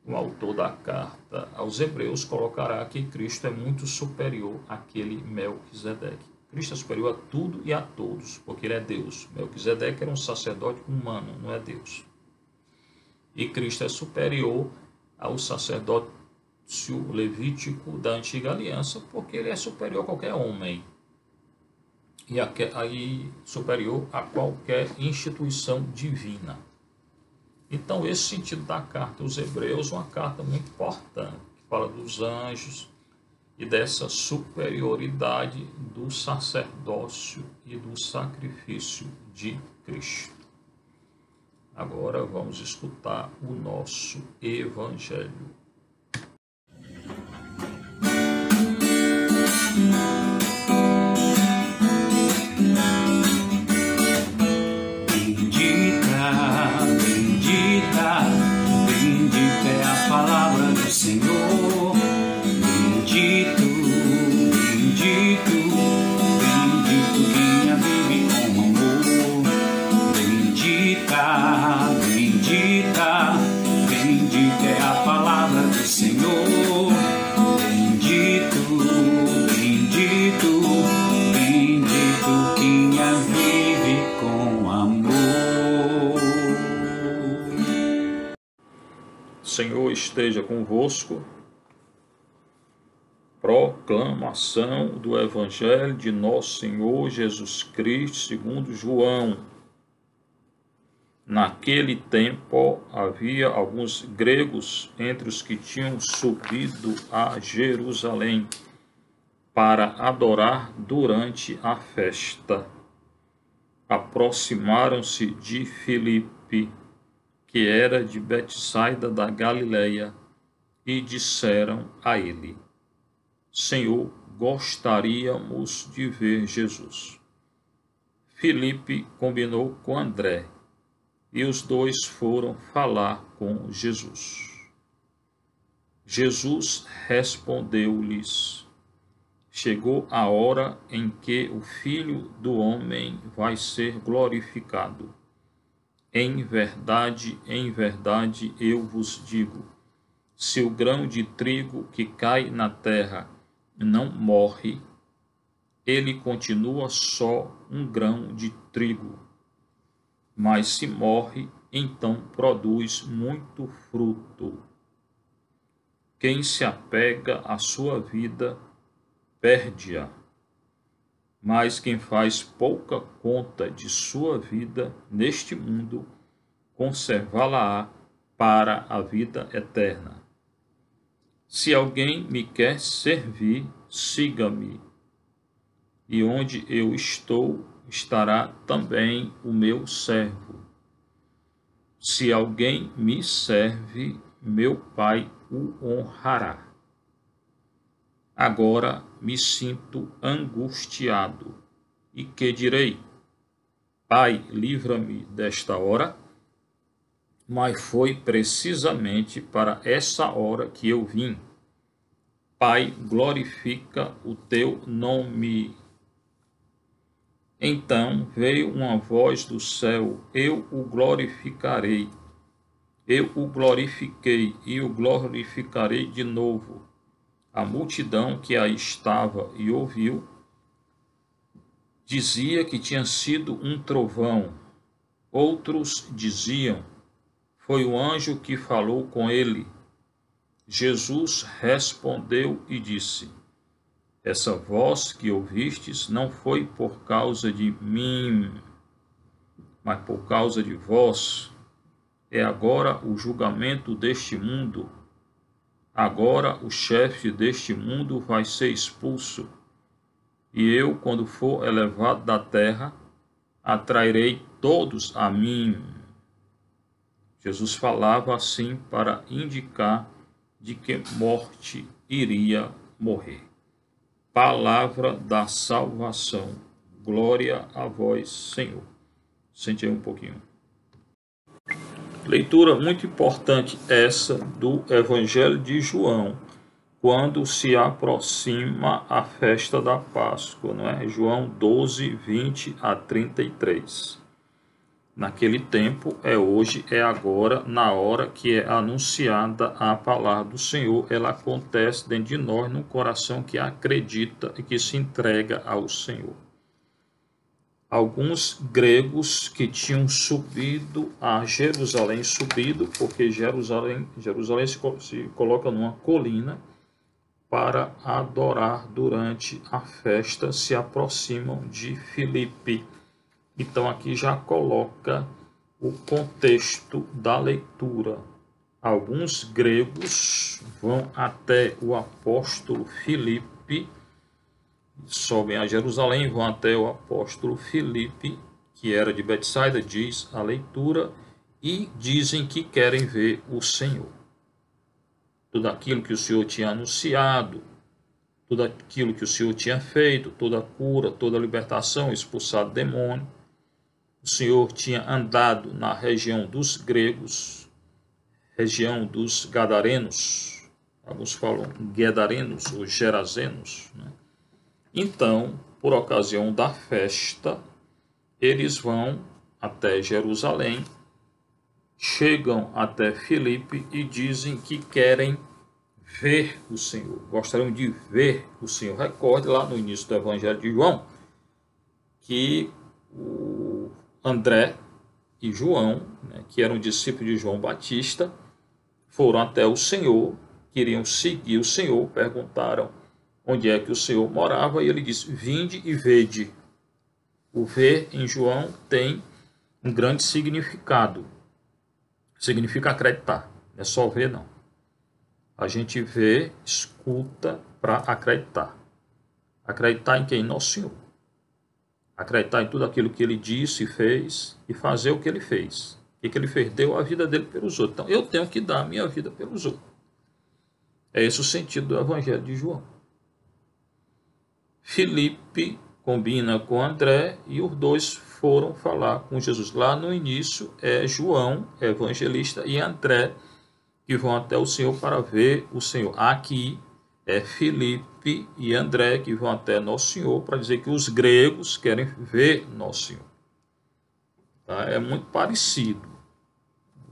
O autor da carta aos Hebreus colocará que Cristo é muito superior àquele Melquisedeque. Cristo é superior a tudo e a todos, porque ele é Deus. Melquisedeque era um sacerdote humano, não é Deus. E Cristo é superior ao sacerdócio levítico da antiga aliança, porque ele é superior a qualquer homem. E aí superior a qualquer instituição divina. Então, esse sentido da carta aos Hebreus é uma carta muito importante, que fala dos anjos, e dessa superioridade do sacerdócio e do sacrifício de Cristo. Agora vamos escutar o nosso Evangelho. Bendita, bendita, bendita é a palavra do Senhor. Bendito, bendito, bendito quem a vive com amor. Bendita, bendita, bendita é a palavra do Senhor. Bendito, bendito, bendito quem a vive com amor. Senhor esteja convosco. Proclamação do Evangelho de Nosso Senhor Jesus Cristo segundo João. Naquele tempo havia alguns gregos entre os que tinham subido a Jerusalém para adorar durante a festa. Aproximaram-se de Filipe, que era de Betsaida da Galileia, e disseram a ele: Senhor, gostaríamos de ver Jesus. Filipe combinou com André, e os dois foram falar com Jesus. Jesus respondeu-lhes: Chegou a hora em que o Filho do Homem vai ser glorificado. Em verdade, eu vos digo, se o grão de trigo que cai na terra não morre, ele continua só um grão de trigo. Mas se morre, então produz muito fruto. Quem se apega à sua vida, perde-a. Mas quem faz pouca conta de sua vida neste mundo, conservá-la-á para a vida eterna. Se alguém me quer servir, siga-me. E onde eu estou, estará também o meu servo. Se alguém me serve, meu Pai o honrará. Agora me sinto angustiado. E que direi? Pai, livra-me desta hora. Mas foi precisamente para essa hora que eu vim. Pai, glorifica o teu nome. Então veio uma voz do céu: eu o glorificarei. Eu o glorifiquei e o glorificarei de novo. A multidão que aí estava e ouviu dizia que tinha sido um trovão. Outros diziam: foi o anjo que falou com ele. Jesus respondeu e disse: essa voz que ouvistes não foi por causa de mim, mas por causa de vós. É agora o julgamento deste mundo. Agora o chefe deste mundo vai ser expulso. E eu, quando for elevado da terra, atrairei todos a mim. Jesus falava assim para indicar de que morte iria morrer. Palavra da salvação. Glória a vós, Senhor. Sente aí um pouquinho. Leitura muito importante essa do Evangelho de João, quando se aproxima a festa da Páscoa, não é? João 12, 20 a 33. Naquele tempo, é hoje, é agora, na hora que é anunciada a palavra do Senhor, ela acontece dentro de nós, num coração que acredita e que se entrega ao Senhor. Alguns gregos que tinham subido a Jerusalém, porque Jerusalém se coloca numa colina para adorar durante a festa, se aproximam de Filipe. Então aqui já coloca o contexto da leitura. Alguns gregos vão até o apóstolo Filipe, sobem a Jerusalém, vão até o apóstolo Filipe, que era de Betsaida, diz a leitura, e dizem que querem ver o Senhor. Tudo aquilo que o Senhor tinha anunciado, tudo aquilo que o Senhor tinha feito, toda a cura, toda a libertação, expulsado demônio. O Senhor tinha andado na região dos gregos, região dos gadarenos, alguns falam guedarenos ou gerazenos, né? Então, por ocasião da festa, eles vão até Jerusalém, chegam até Filipe e dizem que querem ver o Senhor, gostariam de ver o Senhor. Recorde lá no início do Evangelho de João que o André e João, né, que eram discípulos de João Batista, foram até o Senhor, queriam seguir o Senhor, perguntaram onde é que o Senhor morava, e ele disse: vinde e vede. O ver em João tem um grande significado. Significa acreditar. Não é só ver, não. A gente vê, escuta para acreditar. Acreditar em quem? Nosso Senhor. Acreditar em tudo aquilo que ele disse e fez, e fazer o que ele fez. O que ele fez? Deu a vida dele pelos outros. Então, eu tenho que dar a minha vida pelos outros. É esse o sentido do Evangelho de João. Filipe combina com André e os dois foram falar com Jesus. Lá no início é João, evangelista, e André, que vão até o Senhor para ver o Senhor. Aqui é Filipe e André, que vão até Nosso Senhor para dizer que os gregos querem ver Nosso Senhor. Tá? É muito parecido.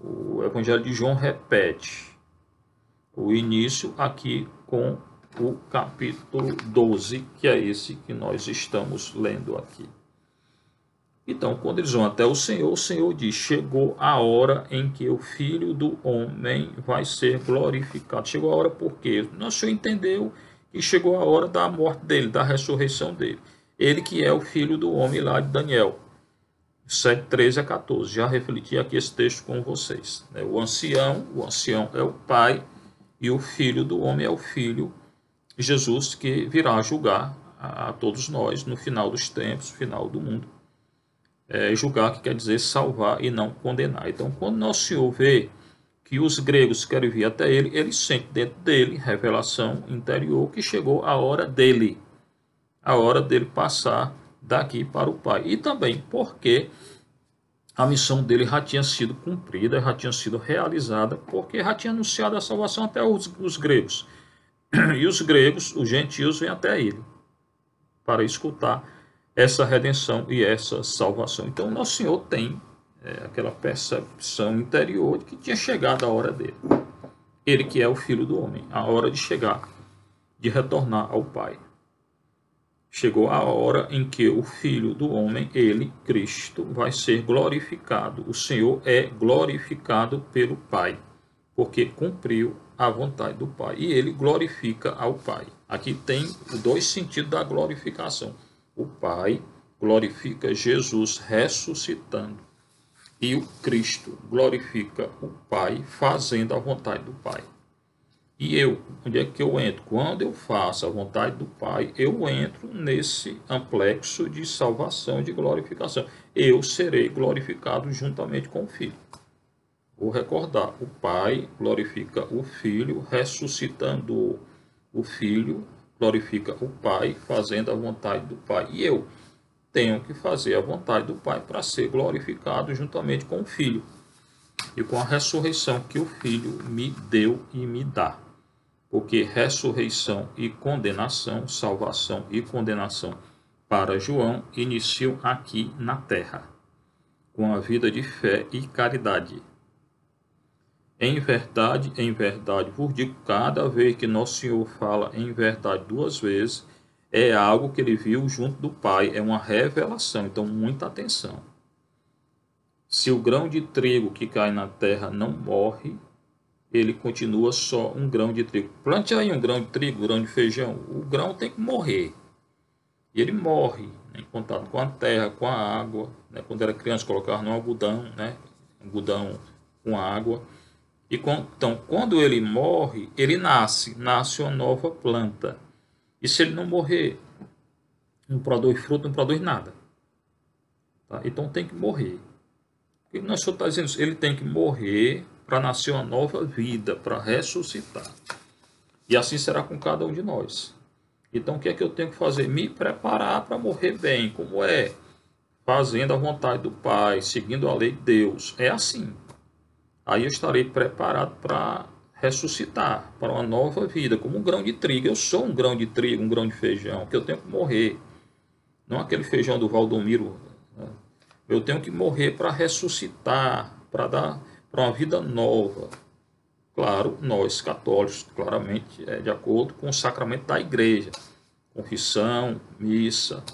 O Evangelho de João repete o início aqui com o capítulo 12, que é esse que nós estamos lendo aqui. Então, quando eles vão até o Senhor diz: chegou a hora em que o Filho do Homem vai ser glorificado. Chegou a hora por quê? Nosso Senhor entendeu que chegou a hora da morte dele, da ressurreição dele. Ele que é o Filho do Homem lá de Daniel 7, 13 a 14. Já refleti aqui esse texto com vocês. O ancião é o pai, E o Filho do Homem é o Filho Jesus, que virá julgar a todos nós no final dos tempos, no final do mundo. Julgar, que quer dizer salvar e não condenar. Então, quando Nosso Senhor vê que os gregos querem vir até ele sente dentro dele revelação interior que chegou a hora dele passar daqui para o Pai. E também porque a missão dele já tinha sido cumprida, já tinha sido realizada, porque já tinha anunciado a salvação até os gregos. E os gregos, os gentios, vêm até ele para escutar essa redenção e essa salvação. Então, Nosso Senhor tem aquela percepção interior de que tinha chegado a hora dele. Ele que é o Filho do Homem, a hora de chegar, de retornar ao Pai. Chegou a hora em que o Filho do Homem, ele, Cristo, vai ser glorificado. O Senhor é glorificado pelo Pai, porque cumpriu a vontade do Pai. E ele glorifica ao Pai. Aqui tem dois sentidos da glorificação. O Pai glorifica Jesus ressuscitando. E o Cristo glorifica o Pai fazendo a vontade do Pai. E eu, onde é que eu entro? Quando eu faço a vontade do Pai, eu entro nesse amplexo de salvação, de glorificação. Eu serei glorificado juntamente com o Filho. Vou recordar, o Pai glorifica o Filho, ressuscitando o Filho, glorifica o Pai, fazendo a vontade do Pai. E eu tenho que fazer a vontade do Pai para ser glorificado juntamente com o Filho e com a ressurreição que o Filho me deu e me dá. Porque ressurreição e condenação, salvação e condenação para João iniciam aqui na terra, com a vida de fé e caridade. Em verdade vos digo, cada vez que Nosso Senhor fala em verdade duas vezes, é algo que ele viu junto do Pai, é uma revelação, então muita atenção. Se o grão de trigo que cai na terra não morre, ele continua só um grão de trigo. Plante aí um grão de trigo, um grão de feijão, o grão tem que morrer. E ele morre, né, em contato com a terra, com a água. Né, quando era criança, colocava no algodão, né, algodão com água. E então, quando ele morre, ele nasce uma nova planta. E se ele não morrer, não produz fruto, não produz nada. Tá? Então tem que morrer. O que nós está dizendo? Ele tem que morrer para nascer uma nova vida, para ressuscitar. E assim será com cada um de nós. Então o que é que eu tenho que fazer? Me preparar para morrer bem. Como é? Fazendo a vontade do Pai, seguindo a lei de Deus. É assim. Aí eu estarei preparado para ressuscitar, para uma nova vida, como um grão de trigo. Eu sou um grão de trigo, um grão de feijão, que eu tenho que morrer. Não aquele feijão do Valdomiro. Né? Eu tenho que morrer para ressuscitar, para dar para uma vida nova. Claro, nós católicos, claramente, de acordo com o sacramento da igreja. Confissão, missa.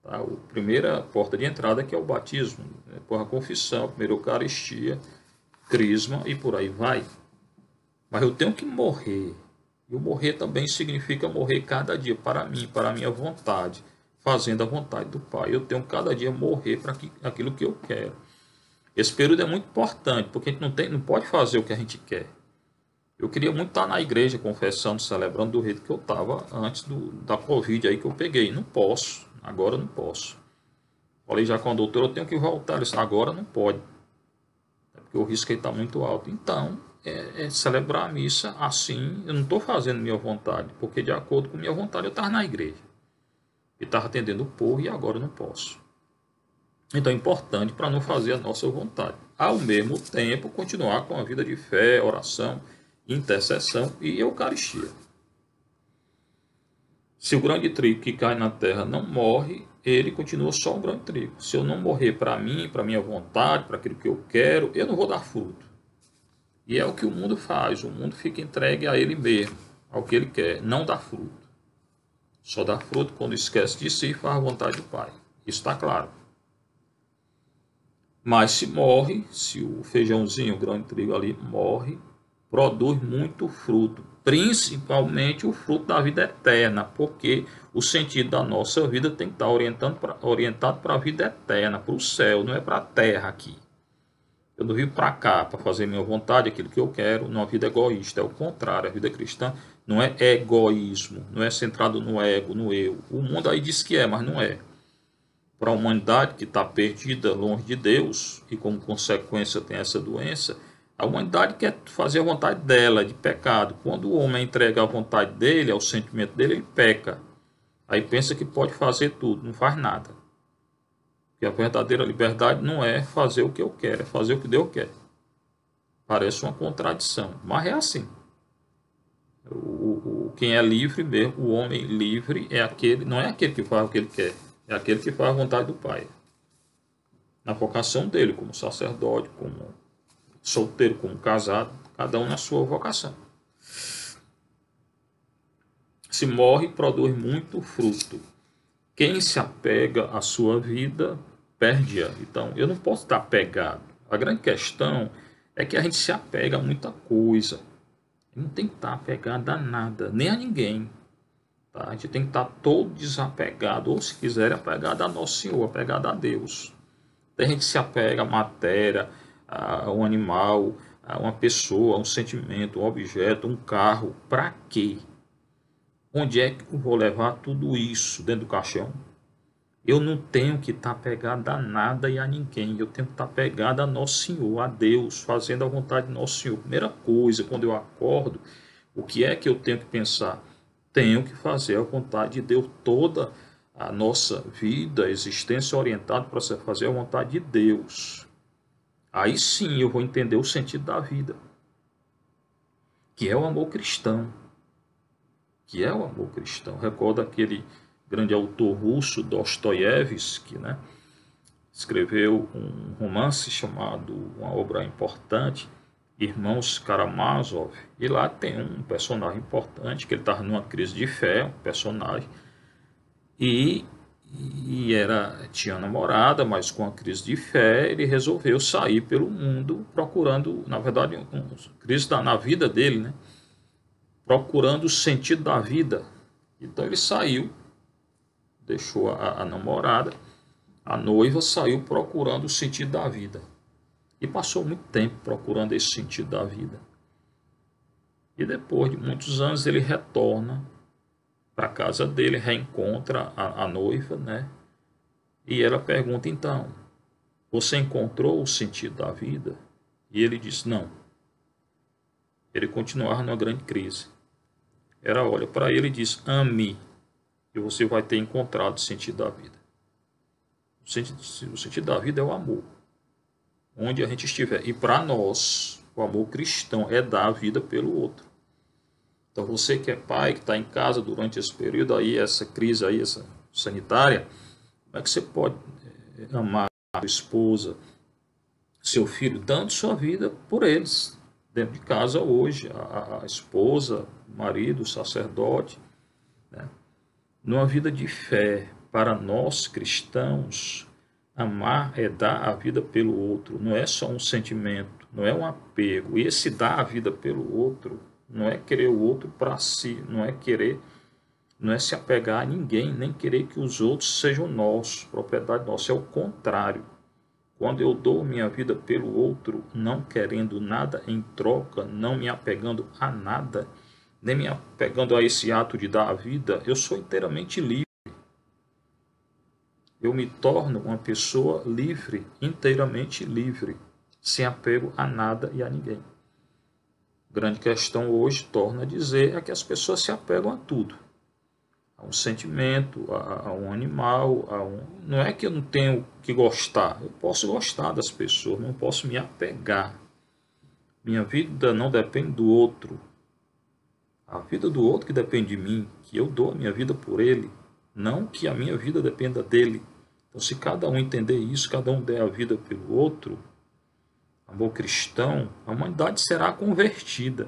Tá? A primeira porta de entrada que é o batismo. Depois a confissão, a primeira Eucaristia, crisma e por aí vai. Mas eu tenho que morrer. E o morrer também significa morrer cada dia para mim, para a minha vontade, fazendo a vontade do Pai. Eu tenho cada dia morrer para aquilo que eu quero. Esse período é muito importante, porque a gente não pode fazer o que a gente quer. Eu queria muito estar na igreja, confessando, celebrando do jeito que eu estava antes da Covid aí que eu peguei. Não posso, agora não posso. Falei já com a doutora, eu tenho que voltar. Disse, agora não pode, porque o risco aí está muito alto. Então, celebrar a missa assim, eu não estou fazendo minha vontade, porque de acordo com minha vontade eu estava na igreja. E estava atendendo o povo e agora eu não posso. Então é importante para não fazer a nossa vontade. Ao mesmo tempo, continuar com a vida de fé, oração, intercessão e Eucaristia. Se o grão de trigo que cai na terra não morre, ele continua só um grão de trigo. Se eu não morrer para mim, para minha vontade, para aquilo que eu quero, eu não vou dar fruto. E é o que o mundo faz. O mundo fica entregue a ele mesmo, ao que ele quer. Não dá fruto. Só dá fruto quando esquece de si e faz a vontade do Pai. Isso está claro. Mas se morre, se o feijãozinho, o grão de trigo ali morre, produz muito fruto. Principalmente o fruto da vida eterna, porque o sentido da nossa vida tem que estar orientado para a vida eterna, para o céu, não é para a terra aqui. Eu não vivo para cá para fazer minha vontade, aquilo que eu quero, numa vida egoísta. É o contrário, a vida cristã não é egoísmo, não é centrado no ego, no eu. O mundo aí diz que é, mas não é. Para a humanidade que está perdida longe de Deus e como consequência tem essa doença, a humanidade quer fazer a vontade dela, de pecado. Quando o homem entrega a vontade dele, ao sentimento dele, ele peca. Aí pensa que pode fazer tudo, não faz nada. Porque a verdadeira liberdade não é fazer o que eu quero, é fazer o que Deus quer. Parece uma contradição, mas é assim. Quem é livre mesmo, o homem livre é aquele, não é aquele que faz o que ele quer, é aquele que faz a vontade do Pai. Na vocação dele, como sacerdote, como solteiro, como casado, cada um na sua vocação. Se morre, produz muito fruto. Quem se apega à sua vida, perde-a. Então, eu não posso estar apegado. A grande questão é que a gente se apega a muita coisa. Não tem que estar apegado a nada, nem a ninguém. Tá? A gente tem que estar todo desapegado, ou se quiser, apegado a Nosso Senhor, apegado a Deus. Tem gente que se apega à matéria, a um animal, a uma pessoa, a um sentimento, um objeto, um carro. Para quê? Onde é que eu vou levar tudo isso? Dentro do caixão? Eu não tenho que estar apegado a nada e a ninguém. Eu tenho que estar apegado a Nosso Senhor, a Deus, fazendo a vontade de Nosso Senhor. Primeira coisa, quando eu acordo, o que é que eu tenho que pensar? Tenho que fazer a vontade de Deus. Toda a nossa vida, existência orientada para fazer a vontade de Deus. Aí sim eu vou entender o sentido da vida, que é o amor cristão. Que é o amor cristão. Recorda aquele grande autor russo, Dostoiévski, né? Escreveu um romance chamado, uma obra importante, Irmãos Karamazov, e lá tem um personagem importante, que ele estava numa crise de fé, um personagem, e tinha namorada, mas com a crise de fé, ele resolveu sair pelo mundo procurando, na verdade, uma crise na vida dele, né? Procurando o sentido da vida. Então ele saiu, deixou a namorada, a noiva, saiu procurando o sentido da vida. E passou muito tempo procurando esse sentido da vida. E depois de muitos anos ele retorna para a casa dele, reencontra a noiva, né? E ela pergunta, então, você encontrou o sentido da vida? E ele diz, não. Ele continuava numa grande crise. Ela olha para ele e diz, ame, e você vai ter encontrado o sentido da vida. O sentido da vida é o amor. Onde a gente estiver. E para nós, o amor cristão é dar a vida pelo outro. Então você que é pai, que está em casa durante esse período aí, essa crise aí, essa sanitária, como é que você pode amar a sua esposa, seu filho, dando sua vida por eles? Dentro de casa hoje, a esposa, o marido, o sacerdote, né? Numa vida de fé, para nós cristãos, amar é dar a vida pelo outro, não é só um sentimento, não é um apego. E esse dar a vida pelo outro, não é querer o outro para si, não é se apegar a ninguém, nem querer que os outros sejam nossos, propriedade nossa, é o contrário. Quando eu dou minha vida pelo outro, não querendo nada em troca, não me apegando a nada, nem me apegando a esse ato de dar a vida, eu sou inteiramente livre. Eu me torno uma pessoa livre, inteiramente livre, sem apego a nada e a ninguém. A grande questão hoje, torna a dizer, é que as pessoas se apegam a tudo. A um sentimento, a um animal, não é que eu não tenho que gostar, eu posso gostar das pessoas, não posso me apegar. Minha vida não depende do outro. A vida do outro que depende de mim, que eu dou a minha vida por ele, não que a minha vida dependa dele. Então, se cada um entender isso, cada um der a vida pelo outro, amor cristão, a humanidade será convertida.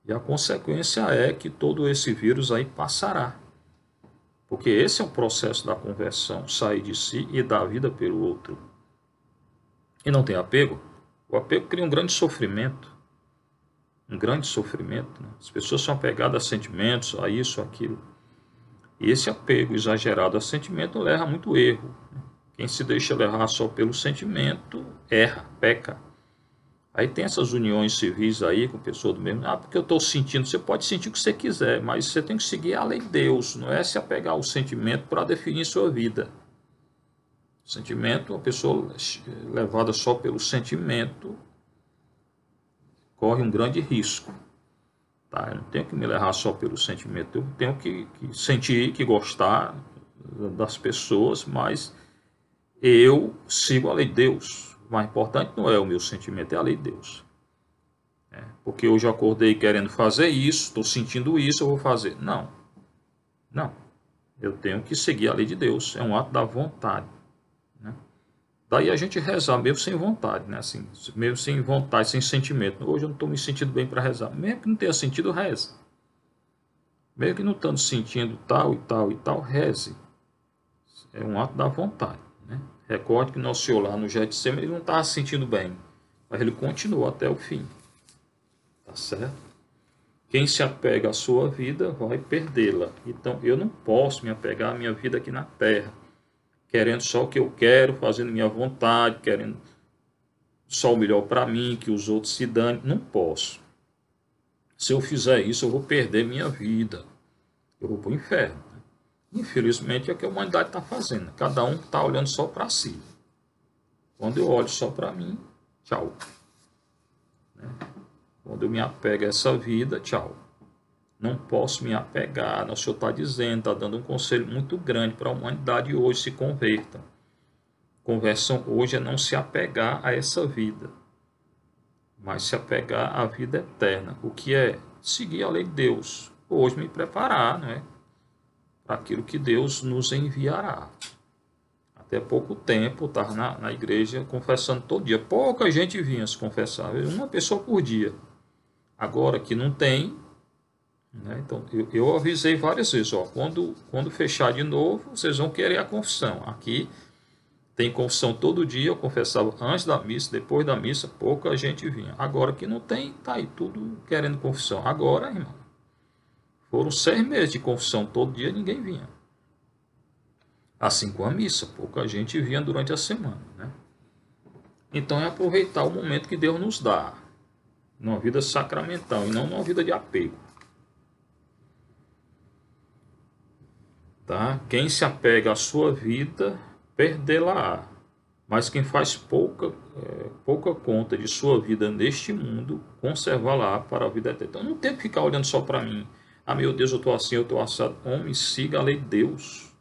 E a consequência é que todo esse vírus aí passará. Porque esse é o processo da conversão, sair de si e dar a vida pelo outro. E não tem apego? O apego cria um grande sofrimento. Um grande sofrimento. Né? As pessoas são apegadas a sentimentos, a isso, aquilo. E esse apego exagerado a sentimento leva a muito erro. Quem se deixa levar só pelo sentimento, erra, peca. Aí tem essas uniões civis aí com pessoa do mesmo. Porque eu estou sentindo. Você pode sentir o que você quiser, mas você tem que seguir a lei de Deus. Não é se apegar ao sentimento para definir sua vida. Sentimento, uma pessoa levada só pelo sentimento, corre um grande risco. Tá? Eu não tenho que me levar só pelo sentimento. Eu tenho que sentir, que gostar das pessoas, mas eu sigo a lei de Deus. O mais importante não é o meu sentimento, é a lei de Deus. Porque hoje eu acordei querendo fazer isso, estou sentindo isso, eu vou fazer. Não. Não. Eu tenho que seguir a lei de Deus. É um ato da vontade. Né? Daí a gente rezar mesmo sem vontade, né? Assim, mesmo sem vontade, sem sentimento. Hoje eu não estou me sentindo bem para rezar. Mesmo que não tenha sentido, reze. Mesmo que não estando sentindo tal e tal e tal, reze. É um ato da vontade. Né? Recorde que nosso Senhor lá no Getsemane, ele não estava se sentindo bem, mas ele continuou até o fim. Tá certo? Quem se apega à sua vida vai perdê-la. Então eu não posso me apegar à minha vida aqui na terra, querendo só o que eu quero, fazendo minha vontade, querendo só o melhor para mim, que os outros se danem. Não posso. Se eu fizer isso, eu vou perder minha vida. Eu vou para o inferno. Infelizmente é o que a humanidade está fazendo. Cada um está olhando só para si. Quando eu olho só para mim, tchau. Quando eu me apego a essa vida, tchau. Não posso me apegar. O Senhor está dizendo, está dando um conselho muito grande para a humanidade hoje, se convertam. Conversão hoje é não se apegar a essa vida, mas se apegar à vida eterna. O que é? Seguir a lei de Deus. Hoje me preparar, não é? Para aquilo que Deus nos enviará. Até pouco tempo, eu estava na igreja confessando todo dia. Pouca gente vinha se confessar, uma pessoa por dia. Agora que não tem, né? Então eu avisei várias vezes, ó, quando fechar de novo, vocês vão querer a confissão. Aqui tem confissão todo dia, eu confessava antes da missa, depois da missa, pouca gente vinha. Agora que não tem, tá aí tudo querendo confissão. Agora, irmão, foram 6 meses de confissão, todo dia ninguém vinha. Assim com a missa, pouca gente vinha durante a semana. Né? Então é aproveitar o momento que Deus nos dá, numa vida sacramental e não numa vida de apego. Tá? Quem se apega à sua vida, perdê-la-á. Mas quem faz pouca conta de sua vida neste mundo, conservá-la para a vida eterna. Então não tem que ficar olhando só para mim. Ah, meu Deus, eu estou assim, eu estou assado. Homem, siga a lei de Deus.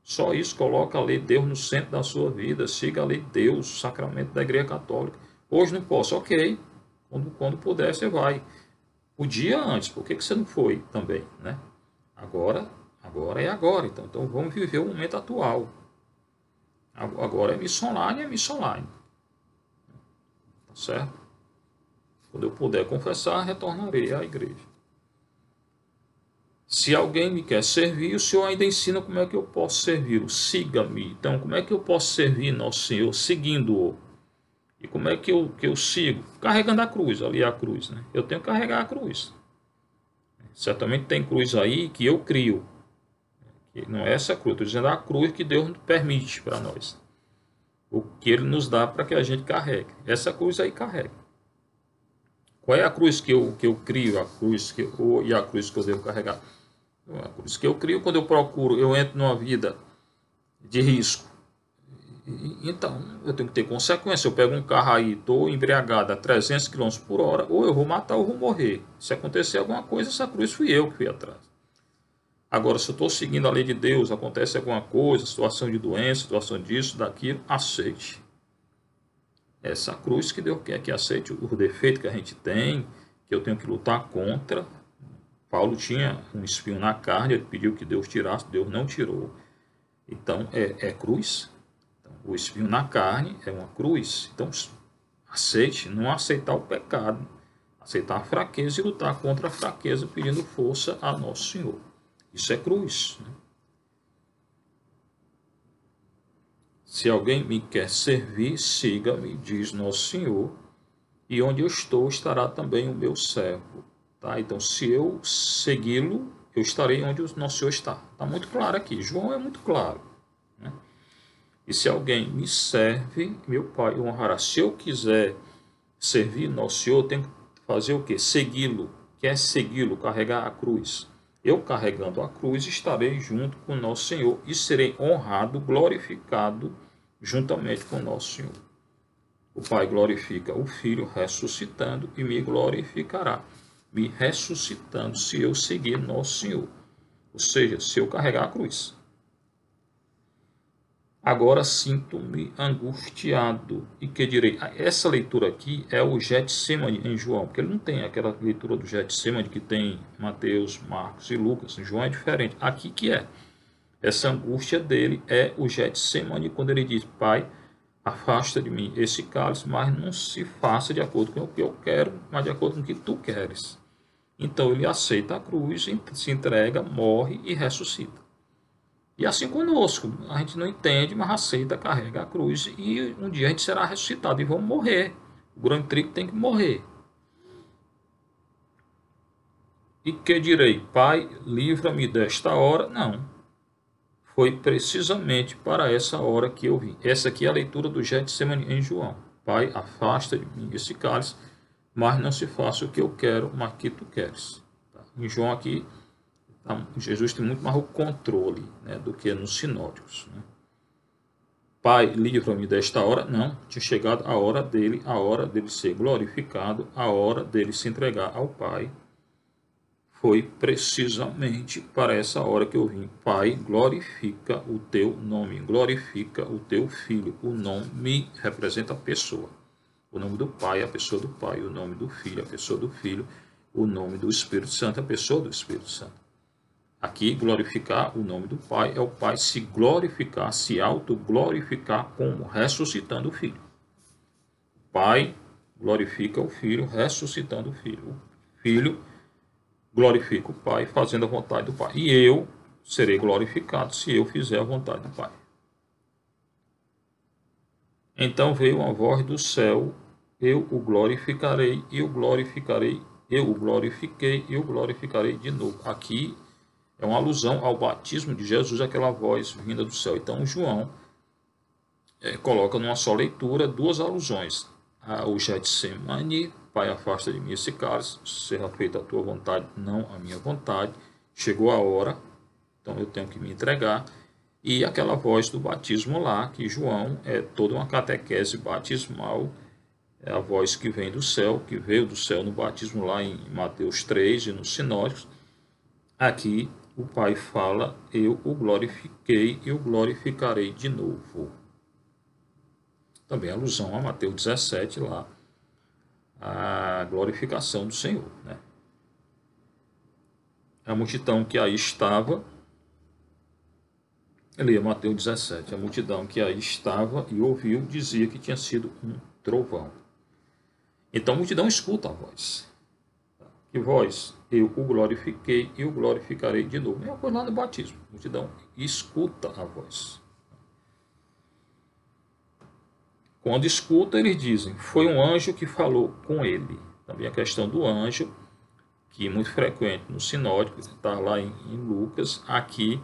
Só isso, coloca a lei de Deus no centro da sua vida. Siga a lei de Deus, o sacramento da Igreja Católica. Hoje não posso, ok. Quando puder, você vai. O dia antes, por que você não foi também? Né? Agora é agora. Então vamos viver o momento atual. Agora é missa online. Tá certo? Quando eu puder confessar, retornarei à igreja. Se alguém me quer servir, o Senhor ainda ensina como é que eu posso servi-lo. Siga-me. Então, como é que eu posso servir nosso Senhor? Seguindo-o. E como é que eu sigo? Carregando a cruz, ali é a cruz. Né? Eu tenho que carregar a cruz. Certamente tem cruz aí que eu crio. Que não é essa cruz, estou dizendo a cruz que Deus permite para nós. O que Ele nos dá para que a gente carregue. Essa cruz aí carrega. Qual é a cruz que eu crio? A cruz e a cruz que eu devo carregar? A cruz que eu crio quando eu procuro, eu entro numa vida de risco. Então, eu tenho que ter consequência. Eu pego um carro aí, estou embriagado a 300 km por hora, ou eu vou matar ou vou morrer. Se acontecer alguma coisa, essa cruz fui eu que fui atrás. Agora, se eu estou seguindo a lei de Deus, acontece alguma coisa, situação de doença, situação disso, daquilo, aceite. Essa cruz que Deus quer que aceite o defeito que a gente tem, que eu tenho que lutar contra. Paulo tinha um espinho na carne, ele pediu que Deus tirasse, Deus não tirou. Então, é cruz. Então, o espinho na carne é uma cruz. Então, aceite, não aceitar o pecado, aceitar a fraqueza e lutar contra a fraqueza, pedindo força a nosso Senhor. Isso é cruz. Né? Se alguém me quer servir, siga-me, diz nosso Senhor, e onde eu estou estará também o meu servo. Tá? Então, se eu segui-lo, eu estarei onde o nosso Senhor está. Está muito claro aqui. João é muito claro. Né? E se alguém me serve, meu Pai o honrará. Se eu quiser servir nosso Senhor, eu tenho que fazer o quê? Segui-lo. Quer segui-lo, carregar a cruz. Eu carregando a cruz estarei junto com nosso Senhor e serei honrado, glorificado juntamente com nosso Senhor. O Pai glorifica o Filho ressuscitando e me glorificará, me ressuscitando se eu seguir nosso Senhor. Ou seja, se eu carregar a cruz. Agora sinto-me angustiado. E que direi? Essa leitura aqui é o Getsemane em João, porque ele não tem aquela leitura do Getsemane que tem Mateus, Marcos e Lucas. Em João é diferente. Aqui que é. Essa angústia dele é o Getsemane, quando ele diz: Pai, afasta de mim esse cálice, mas não se faça de acordo com o que eu quero, mas de acordo com o que tu queres. Então ele aceita a cruz, se entrega, morre e ressuscita. E assim conosco, a gente não entende, mas aceita, carrega a cruz e um dia a gente será ressuscitado e vamos morrer. O grão de trigo tem que morrer. E que direi? Pai, livra-me desta hora? Não. Foi precisamente para essa hora que eu vim. Essa aqui é a leitura do Getsemane em João. Pai, afasta de mim esse cálice, mas não se faça o que eu quero, mas que tu queres. Em João aqui, Jesus tem muito mais o controle, né, do que nos sinóticos. Né? Pai, livra-me desta hora. Não, tinha chegado a hora dele ser glorificado, a hora dele se entregar ao Pai. Foi precisamente para essa hora que eu vim. Pai, glorifica o teu nome, glorifica o teu Filho. O nome representa a pessoa. O nome do Pai é a pessoa do Pai, o nome do Filho é a pessoa do Filho, o nome do Espírito Santo é a pessoa do Espírito Santo. Aqui, glorificar o nome do Pai é o Pai se glorificar, se autoglorificar como ressuscitando o Filho. O Pai glorifica o Filho, ressuscitando o Filho. O Filho glorifica o Pai, fazendo a vontade do Pai. E eu serei glorificado se eu fizer a vontade do Pai. Então veio uma voz do céu: eu o glorificarei, eu o glorificarei, eu o glorifiquei, eu o glorificarei de novo. Aqui é uma alusão ao batismo de Jesus, aquela voz vinda do céu. Então João coloca numa só leitura duas alusões. O Getsemane: Pai, afasta de mim esse cálice, seja feita a tua vontade, não a minha vontade. Chegou a hora, então eu tenho que me entregar. E aquela voz do batismo lá, que João é toda uma catequese batismal, é a voz que vem do céu, que veio do céu no batismo lá em Mateus 3 e nos sinóticos. Aqui o Pai fala: eu o glorifiquei e o glorificarei de novo. Também alusão a Mateus 17 lá, a glorificação do Senhor, né? A multidão que aí estava, leia Mateus 17, a multidão que aí estava e ouviu dizia que tinha sido um trovão. Então a multidão escuta a voz. Que voz? Eu o glorifiquei e o glorificarei de novo. É uma coisa lá no batismo. A multidão escuta a voz. Quando escuta, eles dizem: foi um anjo que falou com ele. Também a questão do anjo, que é muito frequente no sinótico, está lá em Lucas. Aqui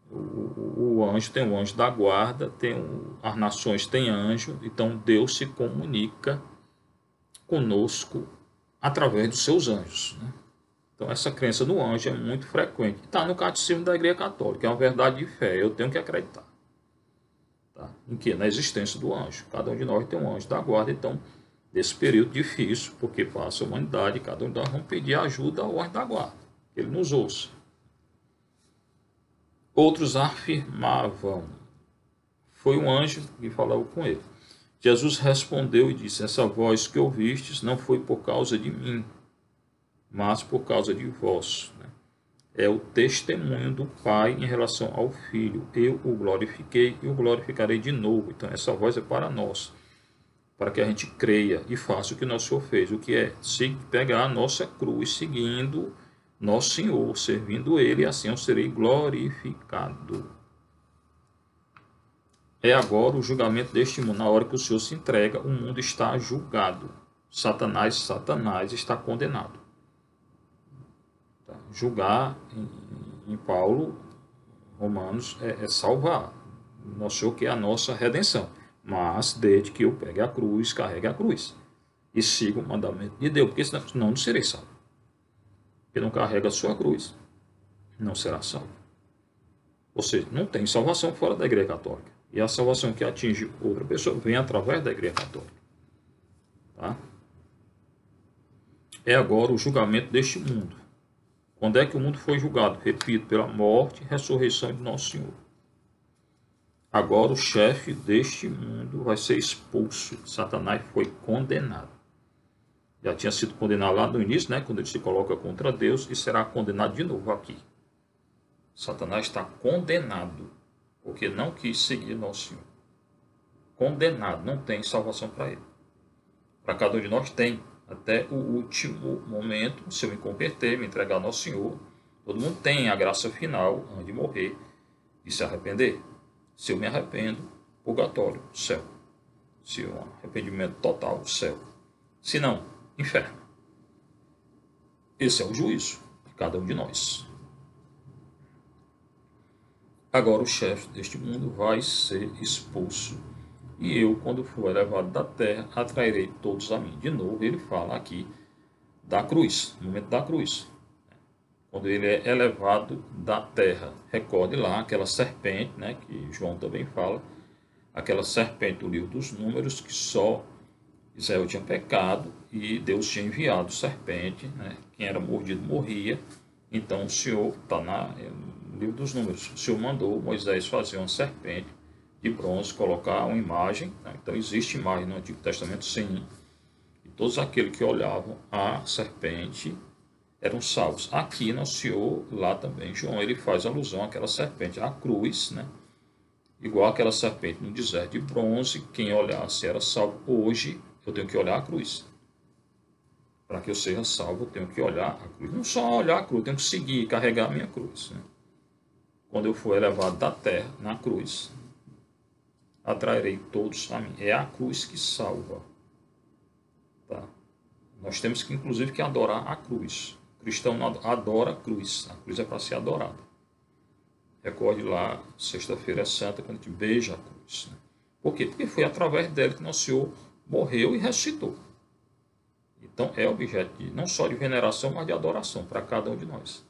o anjo tem o anjo da guarda, as nações têm anjo, então Deus se comunica conosco através dos seus anjos, né? Então essa crença no anjo é muito frequente. Está no catecismo da Igreja Católica, é uma verdade de fé, eu tenho que acreditar. Tá? Em que? Na existência do anjo. Cada um de nós tem um anjo da guarda, então nesse período difícil, porque passa a humanidade, cada um de nós vamos pedir ajuda ao anjo da guarda, que ele nos ouça. Outros afirmavam: foi um anjo que falou com ele. Jesus respondeu e disse: essa voz que ouvistes não foi por causa de mim, mas por causa de vós. É o testemunho do Pai em relação ao Filho. Eu o glorifiquei e o glorificarei de novo. Então essa voz é para nós, para que a gente creia e faça o que nosso Senhor fez. O que é? Pegar a nossa cruz, seguindo nosso Senhor, servindo Ele, e assim eu serei glorificado. É agora o julgamento deste mundo. Na hora que o Senhor se entrega, o mundo está julgado. Satanás está condenado. Julgar em Paulo, Romanos, é salvar. Nosso Senhor quer a nossa redenção. Mas desde que eu pegue a cruz, carregue a cruz. E siga o mandamento de Deus, porque senão não serei salvo. Quem não carrega a sua cruz, não será salvo. Ou seja, não tem salvação fora da Igreja Católica. E a salvação que atinge outra pessoa vem através da Igreja Católica. Tá? É agora o julgamento deste mundo. Quando é que o mundo foi julgado? Repito, pela morte e ressurreição de Nosso Senhor. Agora o chefe deste mundo vai ser expulso. Satanás foi condenado. Já tinha sido condenado lá no início, né, quando ele se coloca contra Deus, e será condenado de novo aqui. Satanás está condenado, porque não quis seguir Nosso Senhor. Condenado, não tem salvação para ele. Para cada um de nós tem, até o último momento, se eu me converter, me entregar a Nosso Senhor, todo mundo tem a graça final, antes de morrer, e se arrepender. Se eu me arrependo, purgatório, céu. Se eu arrependimento total, céu. Se não, inferno. Esse é o juízo de cada um de nós. Agora o chefe deste mundo vai ser expulso. E eu, quando for elevado da terra, atrairei todos a mim. De novo, ele fala aqui da cruz, no momento da cruz. Quando ele é elevado da terra. Recorde lá aquela serpente, né, que João também fala, aquela serpente do livro dos Números, que só Israel tinha pecado e Deus tinha enviado serpente, né, quem era mordido morria. Então o Senhor, está no livro dos Números, o Senhor mandou Moisés fazer uma serpente de bronze, colocar uma imagem, né? Então existe imagem no Antigo Testamento, sim, e todos aqueles que olhavam a serpente eram salvos. Aqui no Senhor, lá também, João, ele faz alusão àquela serpente, à cruz, né? Igual aquela serpente no deserto de bronze, quem olhasse era salvo. Hoje eu tenho que olhar a cruz. Para que eu seja salvo, eu tenho que olhar a cruz. Não só olhar a cruz, eu tenho que seguir, carregar a minha cruz, né? Quando eu for elevado da terra, na cruz, atrairei todos a mim. É a cruz que salva. Tá? Nós temos que, inclusive, que adorar a cruz. O cristão adora a cruz. A cruz é para ser adorada. Recorde lá, sexta-feira é santa, quando a gente beija a cruz. Né? Por quê? Porque foi através dela que nosso Senhor morreu e ressuscitou. Então é objeto não só de veneração, mas de adoração para cada um de nós.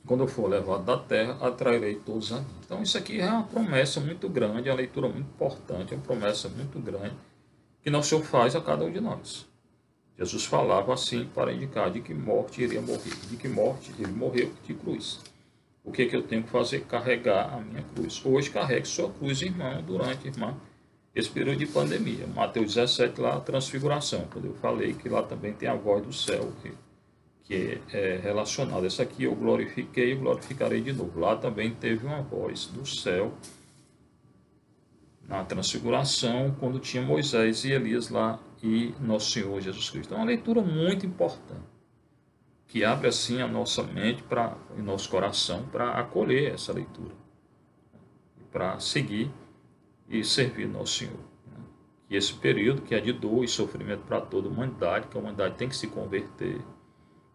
Quando eu for levado da terra, atrairei todos a mim. Então isso aqui é uma promessa muito grande, é uma leitura muito importante, é uma promessa muito grande que nosso Senhor faz a cada um de nós. Jesus falava assim para indicar de que morte iria morrer. De que morte ele morreu de cruz. O que eu tenho que fazer? Carregar a minha cruz. Hoje carregue sua cruz, irmão, esse período de pandemia. Mateus 17 lá, a transfiguração. Quando eu falei que lá também tem a voz do céu, que é relacionada. Essa aqui eu glorifiquei e glorificarei de novo. Lá também teve uma voz do céu na transfiguração, quando tinha Moisés e Elias lá e nosso Senhor Jesus Cristo. É uma leitura muito importante, que abre assim a nossa mente e nosso coração para acolher essa leitura, para seguir e servir nosso Senhor. E esse período que é de dor e sofrimento para toda a humanidade, que a humanidade tem que se converter.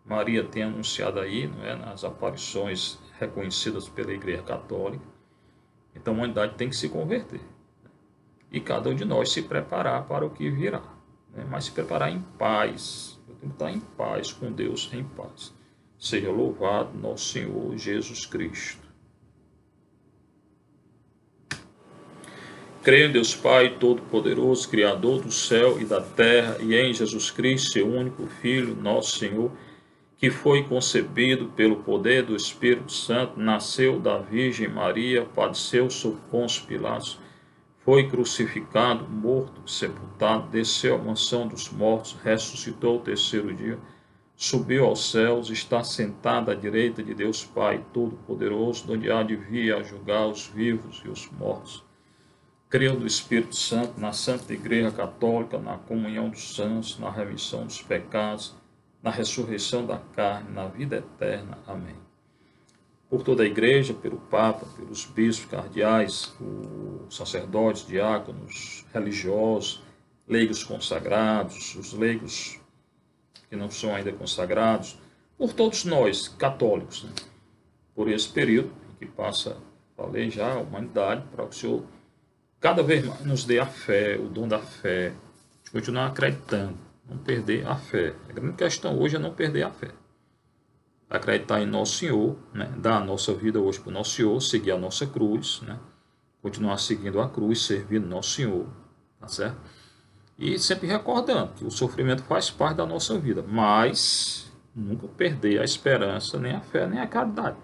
Maria tem anunciado aí, não é, nas aparições reconhecidas pela Igreja Católica. Então a humanidade tem que se converter. E cada um de nós se preparar para o que virá. Né? Mas se preparar em paz. Eu tenho que estar em paz com Deus, em paz. Seja louvado nosso Senhor Jesus Cristo. Creio em Deus Pai Todo-Poderoso, Criador do céu e da terra, e em Jesus Cristo, seu único Filho, nosso Senhor, que foi concebido pelo poder do Espírito Santo, nasceu da Virgem Maria, padeceu sob Pôncio Pilatos, foi crucificado, morto, sepultado, desceu à mansão dos mortos, ressuscitou ao terceiro dia, subiu aos céus, está sentado à direita de Deus Pai Todo-Poderoso, onde há de vir a julgar os vivos e os mortos. Creio no Espírito Santo, na Santa Igreja Católica, na comunhão dos santos, na remissão dos pecados, na ressurreição da carne, na vida eterna. Amém. Por toda a Igreja, pelo Papa, pelos bispos, cardeais, os sacerdotes, diáconos, religiosos, leigos consagrados, os leigos que não são ainda consagrados, por todos nós, católicos, né? Por esse período em que passa Falei já a humanidade para que o Senhor cada vez mais nos dê a fé, o dom da fé, de continuar acreditando, não perder a fé. A grande questão hoje é não perder a fé. Acreditar em nosso Senhor, né? Dar a nossa vida hoje para o nosso Senhor, seguir a nossa cruz, né? Continuar seguindo a cruz, servindo nosso Senhor, tá certo? E sempre recordando que o sofrimento faz parte da nossa vida, mas nunca perder a esperança, nem a fé, nem a caridade.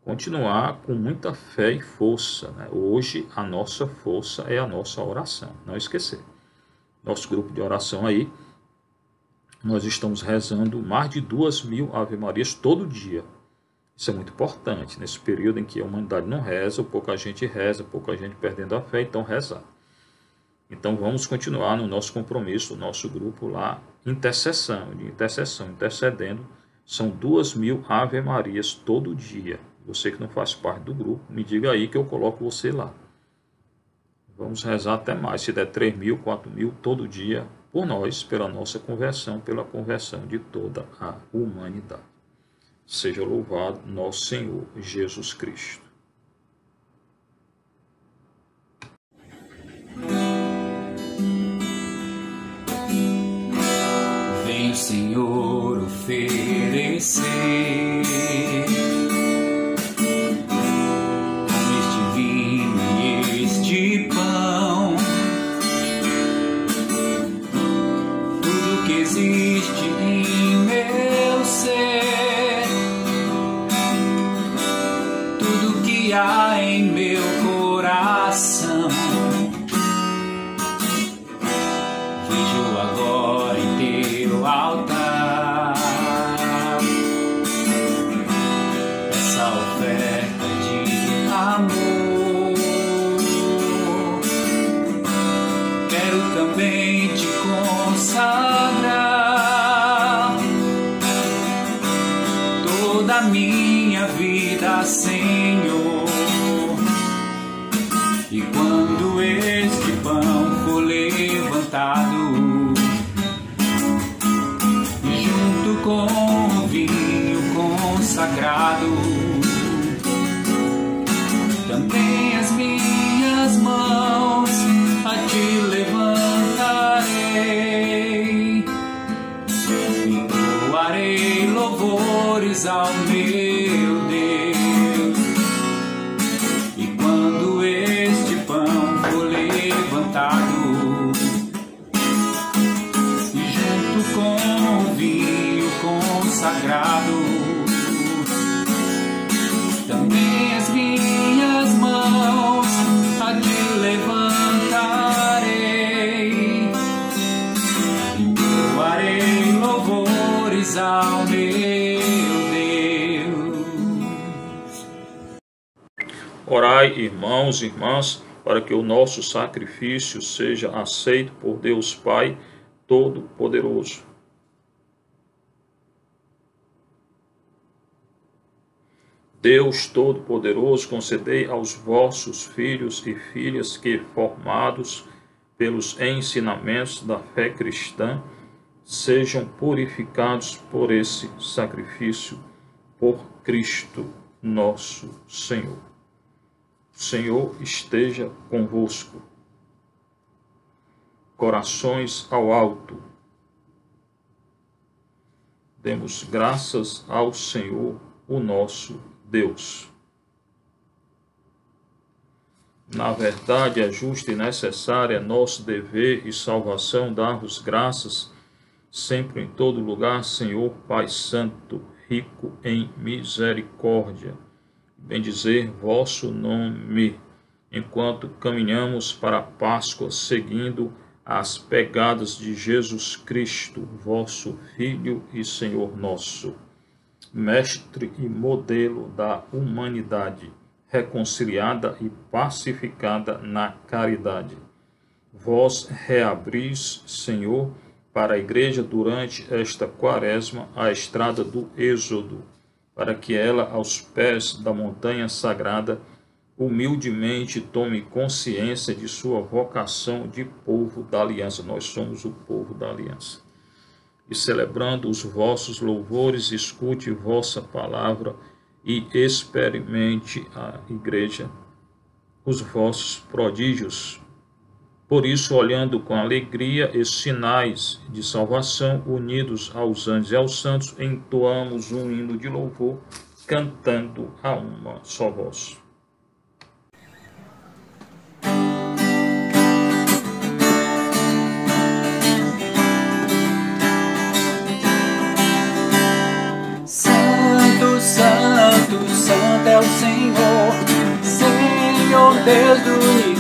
Continuar com muita fé e força, né? Hoje a nossa força é a nossa oração, não esquecer. Nosso grupo de oração aí, nós estamos rezando mais de 2.000 Ave Marias todo dia. Isso é muito importante, nesse período em que a humanidade não reza, pouca gente reza, pouca gente perdendo a fé, então rezar. Então vamos continuar no nosso compromisso, o nosso grupo lá, intercedendo. São 2.000 Ave Marias todo dia. Você que não faz parte do grupo, me diga aí que eu coloco você lá. Vamos rezar até mais, se der 3.000, 4.000 todo dia, por nós, pela nossa conversão, pela conversão de toda a humanidade. Seja louvado nosso Senhor Jesus Cristo. Vem, Senhor, oferecer como este vinho e este pão, tudo que existe em meu ser, tudo que há em meu coração. Vejo agora em teu altar essa oferta de amor. Quero também te consagrar toda a minha vida, Senhor. E quando este pão for levantado, junto com o vinho consagrado, também as minhas mãos a te levantarei, entoarei louvores ao meu Deus. E quando este pão for levantado, junto com o vinho consagrado, também as minhas mãos a te levantarei, entoarei louvores ao meu Deus. Orai, irmãos e irmãs, para que o nosso sacrifício seja aceito por Deus Pai Todo-Poderoso. Deus Todo-Poderoso, concedei aos vossos filhos e filhas que, formados pelos ensinamentos da fé cristã, sejam purificados por esse sacrifício, por Cristo nosso Senhor. O Senhor esteja convosco. Corações ao alto. Demos graças ao Senhor, o nosso Deus. Na verdade, é justo e necessário, é nosso dever e salvação dar-vos graças sempre em todo lugar, Senhor Pai Santo, rico em misericórdia. Bendizer vosso nome, enquanto caminhamos para a Páscoa, seguindo as pegadas de Jesus Cristo, vosso Filho e Senhor nosso, Mestre e modelo da humanidade, reconciliada e pacificada na caridade. Vós reabris, Senhor, para a Igreja durante esta quaresma a estrada do Êxodo, para que ela, aos pés da montanha sagrada, humildemente tome consciência de sua vocação de povo da aliança. Nós somos o povo da aliança. E celebrando os vossos louvores, escute vossa palavra e experimente a igreja os vossos prodígios. Por isso, olhando com alegria esses sinais de salvação, unidos aos anjos e aos santos, entoamos um hino de louvor, cantando a uma só voz. Santo, santo, santo é o Senhor, Senhor Deus do universo.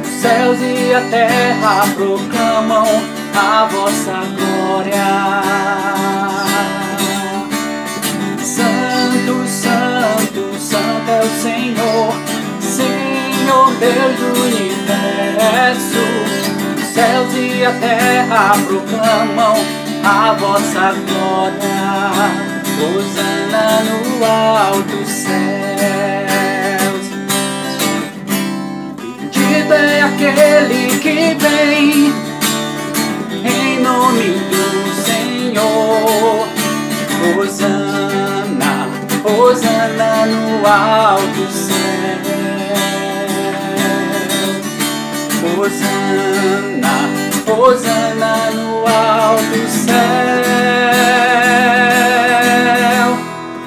Os céus e a terra proclamam a vossa glória. Santo, santo, santo é o Senhor, Senhor Deus do universo. Os céus e a terra proclamam a vossa glória. Hosana no alto céus. Bendito é aquele que vem em nome do Senhor. Hosana, Hosana no alto céus. Hosana, Hosana no alto céu.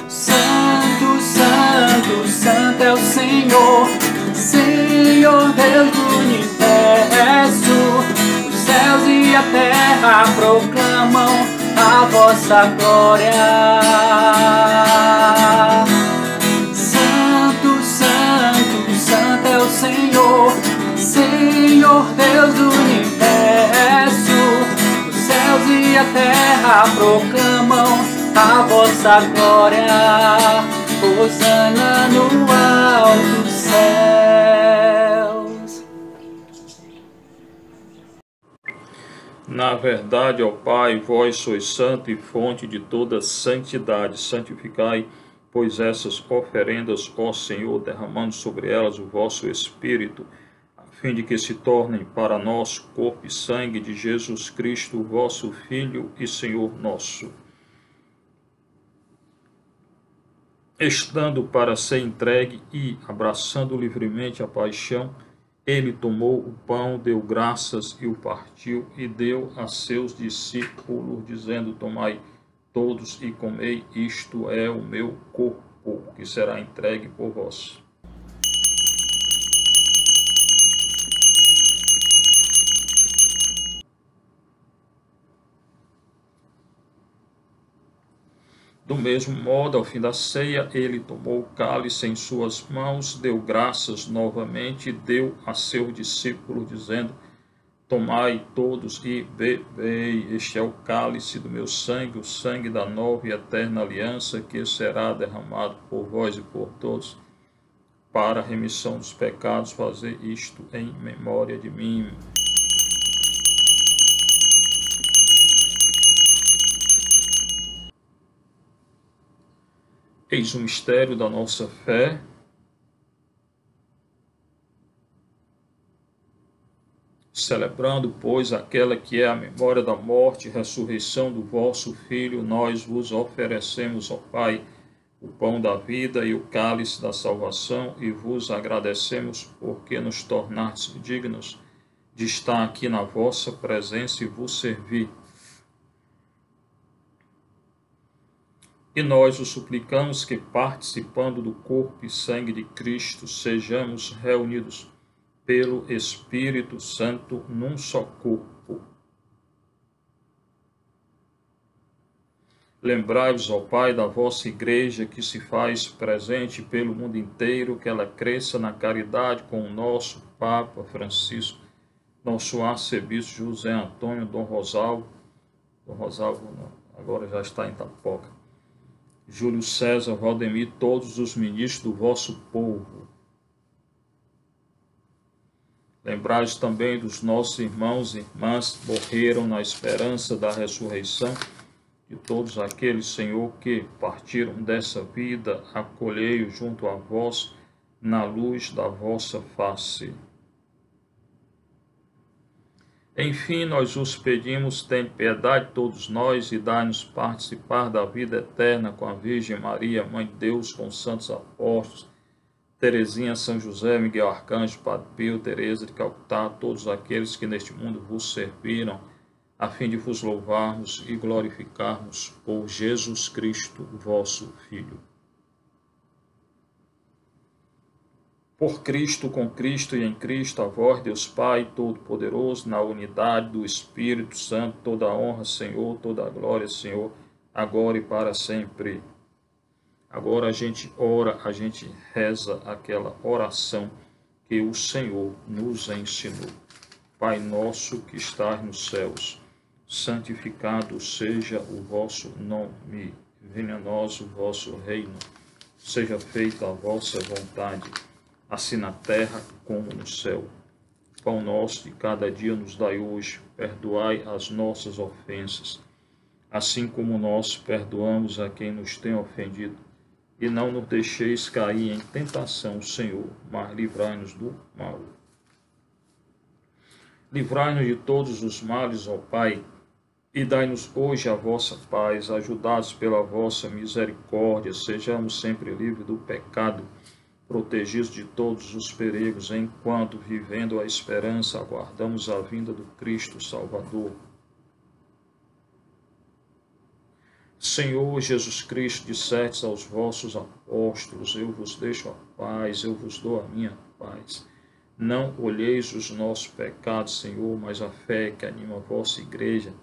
Santo, santo, santo é o Senhor, Senhor Deus do universo. Os céus e a terra proclamam a vossa glória. Santo, santo, santo é o Senhor, Senhor Deus do universo. Os céus e a terra proclamam a vossa glória. Hosana no alto céus. Na verdade, ó Pai, vós sois santo e fonte de toda santidade. Santificai, pois, essas oferendas, ó Senhor, derramando sobre elas o vosso Espírito, a fim de que se tornem para nós corpo e sangue de Jesus Cristo, vosso Filho e Senhor nosso. Estando para ser entregue e abraçando livremente a paixão, ele tomou o pão, deu graças e o partiu, e deu a seus discípulos, dizendo: tomai todos e comei, isto é o meu corpo, que será entregue por vós. Do mesmo modo, ao fim da ceia, ele tomou o cálice em suas mãos, deu graças novamente e deu a seus discípulos, dizendo: tomai todos e bebei, este é o cálice do meu sangue, o sangue da nova e eterna aliança, que será derramado por vós e por todos, para a remissão dos pecados. Fazer isto em memória de mim. Eis o mistério da nossa fé. Celebrando, pois, aquela que é a memória da morte e ressurreição do vosso Filho, nós vos oferecemos, ó Pai, o pão da vida e o cálice da salvação, e vos agradecemos porque nos tornastes dignos de estar aqui na vossa presença e vos servir. E nós o suplicamos que, participando do corpo e sangue de Cristo, sejamos reunidos pelo Espírito Santo num só corpo. Lembrai-vos, ó Pai, da vossa igreja que se faz presente pelo mundo inteiro, que ela cresça na caridade com o nosso Papa Francisco, nosso arcebispo José Antônio, Dom Rosalvo não, agora já está em Itapoca, Júlio César, Valdemir, todos os ministros do vosso povo. Lembrai-vos também dos nossos irmãos e irmãs que morreram na esperança da ressurreição, de todos aqueles, Senhor, que partiram dessa vida, acolhei-os junto a vós, na luz da vossa face. Enfim, nós os pedimos, tem piedade de todos nós e dai-nos participar da vida eterna com a Virgem Maria, Mãe de Deus, com os santos apóstolos, Teresinha, São José, Miguel Arcanjo, Padre Pio, Teresa de Calcutá, todos aqueles que neste mundo vos serviram, a fim de vos louvarmos e glorificarmos por Jesus Cristo, vosso Filho. Por Cristo, com Cristo e em Cristo, a vós, Deus Pai Todo-Poderoso, na unidade do Espírito Santo, toda a honra, Senhor, toda a glória, Senhor, agora e para sempre. Agora a gente ora, a gente reza aquela oração que o Senhor nos ensinou. Pai nosso que estás nos céus, santificado seja o vosso nome, venha a nós o vosso reino, seja feita a vossa vontade, assim na terra como no céu. Pão nosso de cada dia nos dai hoje, perdoai as nossas ofensas, assim como nós perdoamos a quem nos tem ofendido. E não nos deixeis cair em tentação, Senhor, mas livrai-nos do mal. Livrai-nos de todos os males, ó Pai, e dai-nos hoje a vossa paz, ajudados pela vossa misericórdia, sejamos sempre livres do pecado, protegidos de todos os perigos, enquanto, vivendo a esperança, aguardamos a vinda do Cristo Salvador. Senhor Jesus Cristo, dissestes aos vossos apóstolos, eu vos deixo a paz, eu vos dou a minha paz. Não olheis os nossos pecados, Senhor, mas a fé que anima a vossa igreja.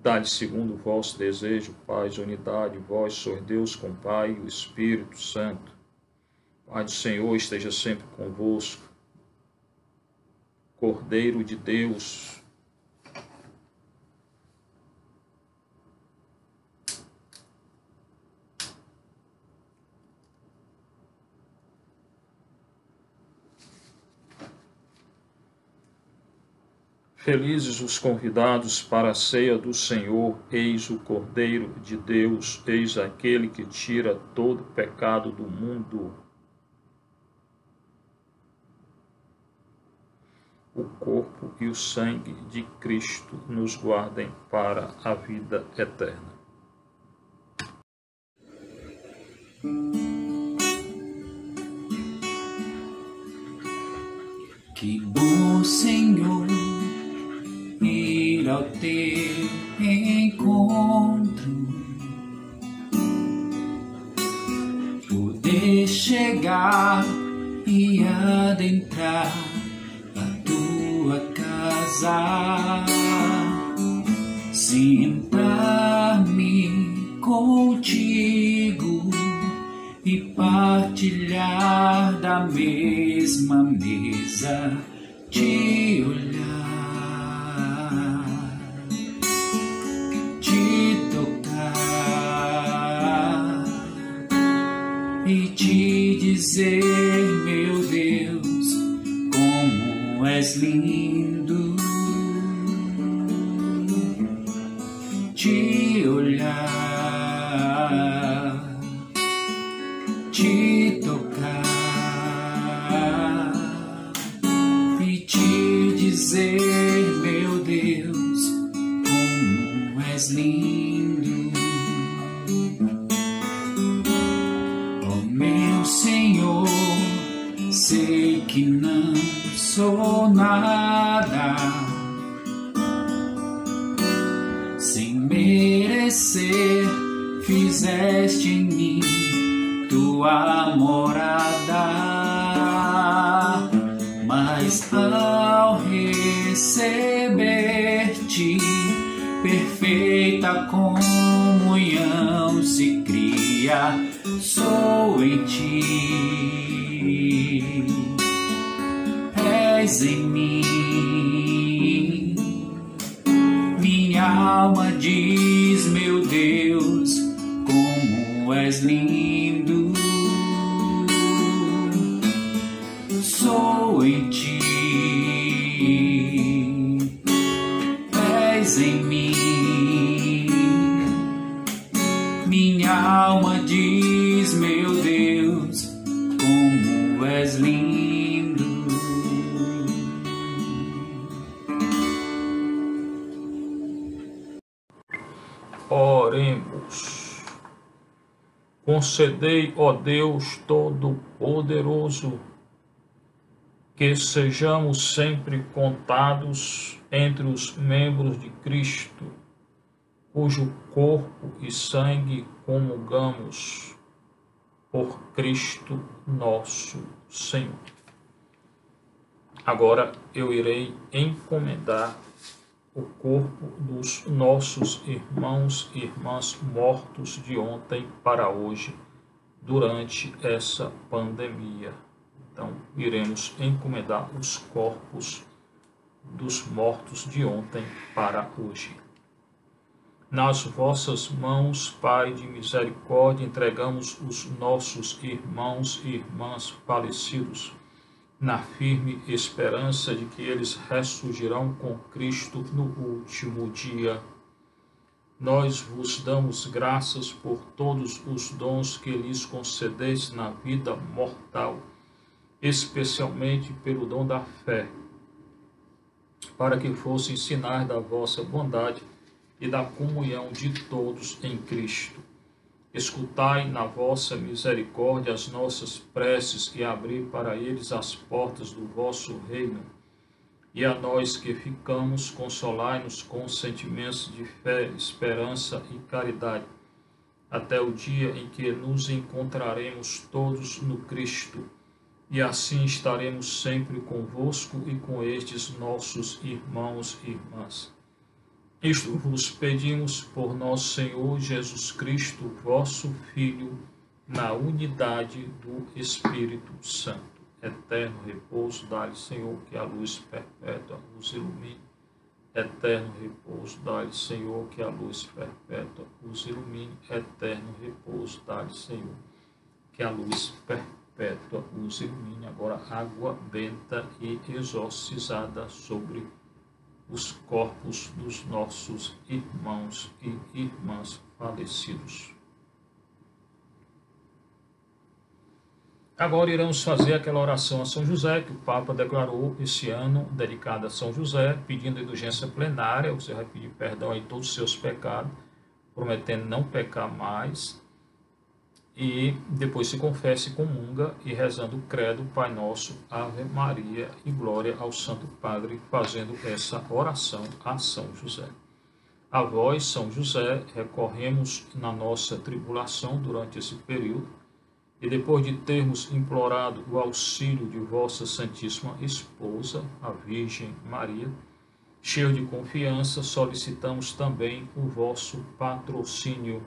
Dá-lhe segundo o vosso desejo, paz, unidade, vós sois Deus com Pai e o Espírito Santo. Pai do Senhor esteja sempre convosco. Cordeiro de Deus, felizes os convidados para a ceia do Senhor, eis o Cordeiro de Deus, eis aquele que tira todo o pecado do mundo. O corpo e o sangue de Cristo nos guardem para a vida eterna. Que bom, Senhor, ir ao teu encontro, poder chegar e adentrar a tua casa, sentar-me contigo e partilhar da mesma mesa, te olhar, te tocar e te dizer, meu Deus, como és lindo, te olhar, te tocar e te dizer, meu Deus, como és lindo. Oh meu Senhor, sei que não sou nada, sem merecer fizeste em mim tua morada, mas ao receber-te, perfeita comunhão se cria, sou em ti, és em mim, minha alma diz, meu Deus, como és lindo, sou em ti, és em mim, minha alma diz, meu Deus, como és lindo. concedei, ó Deus Todo-Poderoso, que sejamos sempre contados entre os membros de Cristo, cujo corpo e sangue comungamos, por Cristo nosso Senhor. Agora eu irei encomendar o corpo dos nossos irmãos e irmãs mortos de ontem para hoje, durante essa pandemia. Então, iremos encomendar os corpos dos mortos de ontem para hoje. Nas vossas mãos, Pai de misericórdia, entregamos os nossos irmãos e irmãs falecidos, na firme esperança de que eles ressurgirão com Cristo no último dia. Nós vos damos graças por todos os dons que lhes concedeis na vida mortal, especialmente pelo dom da fé, para que fossem sinais da vossa bondade e da comunhão de todos em Cristo. Escutai na vossa misericórdia as nossas preces e abri para eles as portas do vosso reino. E a nós que ficamos, consolai-nos com sentimentos de fé, esperança e caridade, até o dia em que nos encontraremos todos no Cristo, e assim estaremos sempre convosco e com estes nossos irmãos e irmãs. Isto vos pedimos por nosso Senhor Jesus Cristo, vosso Filho, na unidade do Espírito Santo. Eterno repouso, dá-lhe, Senhor, que a luz perpétua os ilumine. Eterno repouso, dá-lhe, Senhor, que a luz perpétua os ilumine. Eterno repouso, dá-lhe, Senhor, que a luz perpétua os ilumine. Agora, água benta e exorcizada sobre os corpos dos nossos irmãos e irmãs falecidos. Agora iremos fazer aquela oração a São José que o Papa declarou esse ano, dedicada a São José, pedindo indulgência plenária. Você vai pedir perdão a todos os seus pecados, prometendo não pecar mais, e depois se confessa e comunga, e rezando o credo, Pai Nosso, Ave Maria e Glória ao Santo Padre, fazendo essa oração a São José. A vós, São José, recorremos na nossa tribulação durante esse período, e depois de termos implorado o auxílio de vossa Santíssima Esposa, a Virgem Maria, cheio de confiança, solicitamos também o vosso patrocínio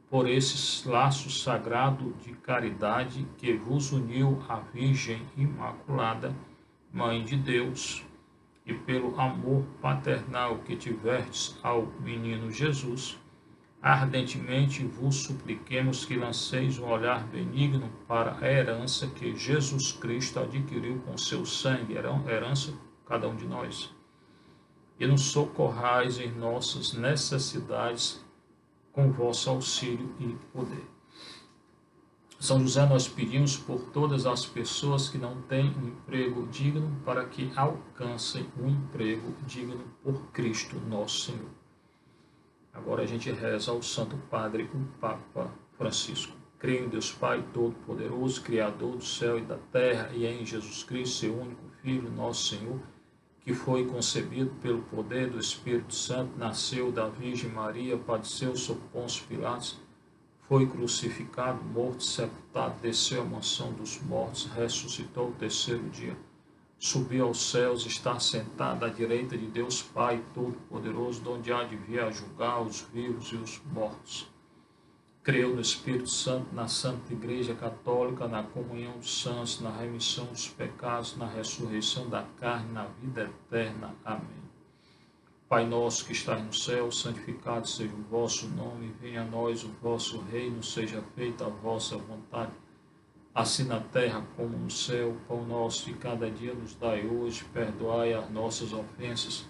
por esses laços sagrados de caridade que vos uniu à Virgem Imaculada, Mãe de Deus, e pelo amor paternal que tiverdes ao menino Jesus. Ardentemente vos supliquemos que lanceis um olhar benigno para a herança que Jesus Cristo adquiriu com seu sangue, herança cada um de nós, e nos socorrais em nossas necessidades com vosso auxílio e poder. São José, nós pedimos por todas as pessoas que não têm um emprego digno, para que alcancem um emprego digno por Cristo nosso Senhor. Agora a gente reza ao Santo Padre, o Papa Francisco. Creio em Deus Pai Todo-Poderoso, Criador do céu e da terra, e em Jesus Cristo, seu único Filho, nosso Senhor, que foi concebido pelo poder do Espírito Santo, nasceu da Virgem Maria, padeceu sob Pôncio Pilatos, foi crucificado, morto, sepultado, desceu à mansão dos mortos, ressuscitou o terceiro dia, subiu aos céus, está sentado à direita de Deus Pai Todo-Poderoso, de onde há de vir a julgar os vivos e os mortos. Creio no Espírito Santo, na Santa Igreja Católica, na comunhão dos santos, na remissão dos pecados, na ressurreição da carne, na vida eterna. Amém. Pai nosso que estás no céu, santificado seja o vosso nome, venha a nós o vosso reino, seja feita a vossa vontade, assim na terra como no céu. O pão nosso de cada dia nos dai hoje, perdoai as nossas ofensas,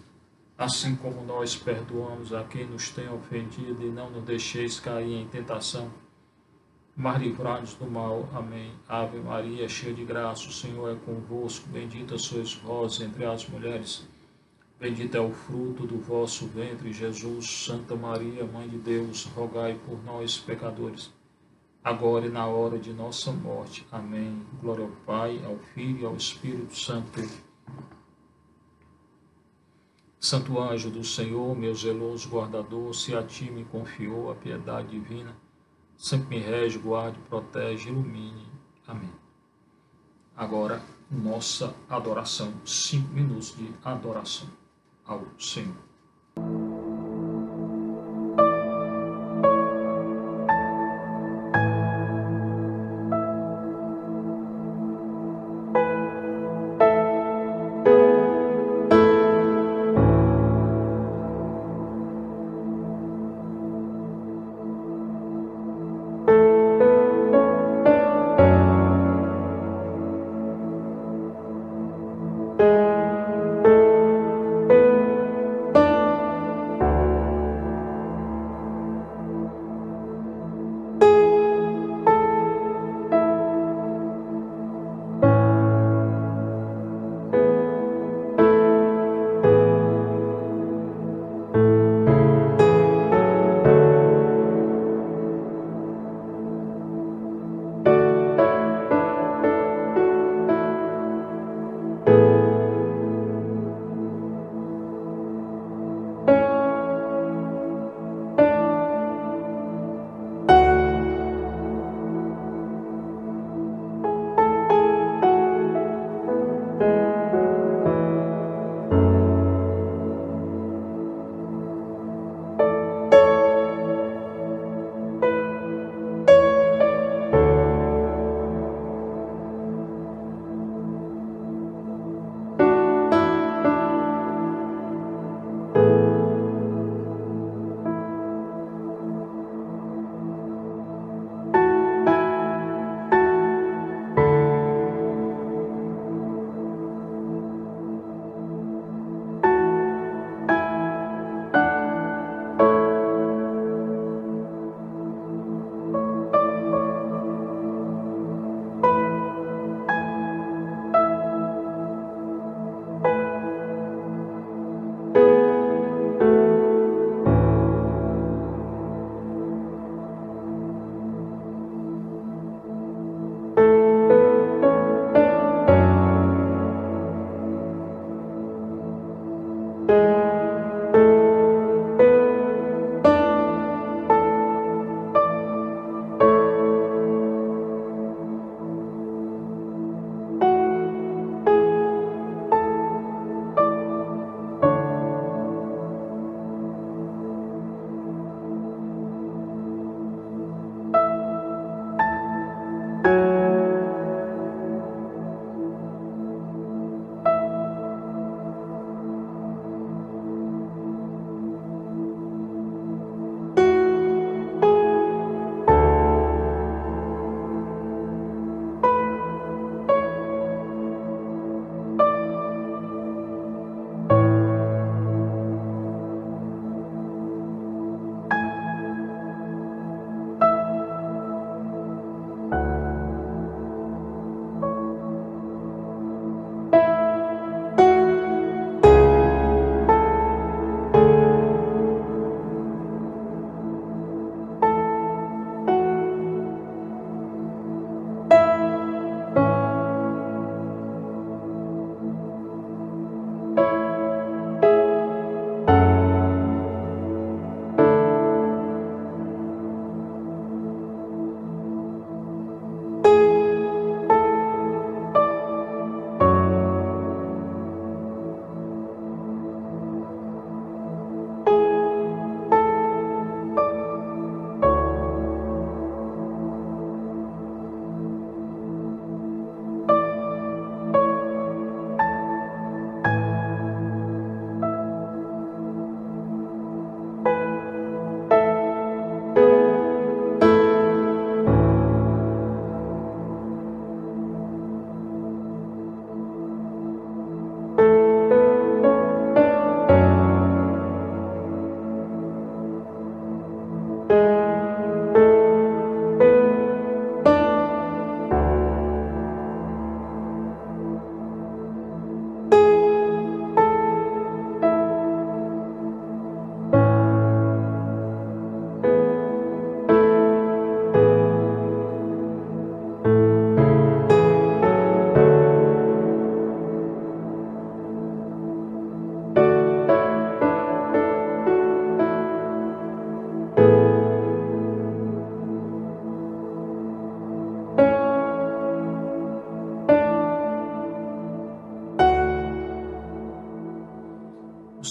assim como nós perdoamos a quem nos tem ofendido, e não nos deixeis cair em tentação, mas livrai-nos do mal. Amém. Ave Maria, cheia de graça, o Senhor é convosco, bendita sois vós entre as mulheres, bendito é o fruto do vosso ventre, Jesus. Santa Maria, Mãe de Deus, rogai por nós, pecadores, agora e na hora de nossa morte. Amém. Glória ao Pai, ao Filho e ao Espírito Santo. Santo anjo do Senhor, meu zeloso guardador, se a ti me confiou a piedade divina, sempre me rege, guarde, protege, ilumine. Amém. Agora, nossa adoração, 5 minutos de adoração ao Senhor.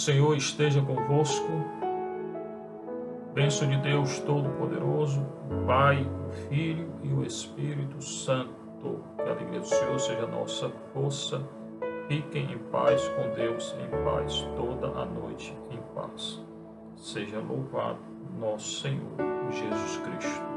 Senhor esteja convosco. Bênção de Deus Todo-Poderoso, o Pai, o Filho e o Espírito Santo. Que a alegria do Senhor seja a nossa força. Fiquem em paz com Deus, em paz toda a noite, em paz. Seja louvado nosso Senhor Jesus Cristo.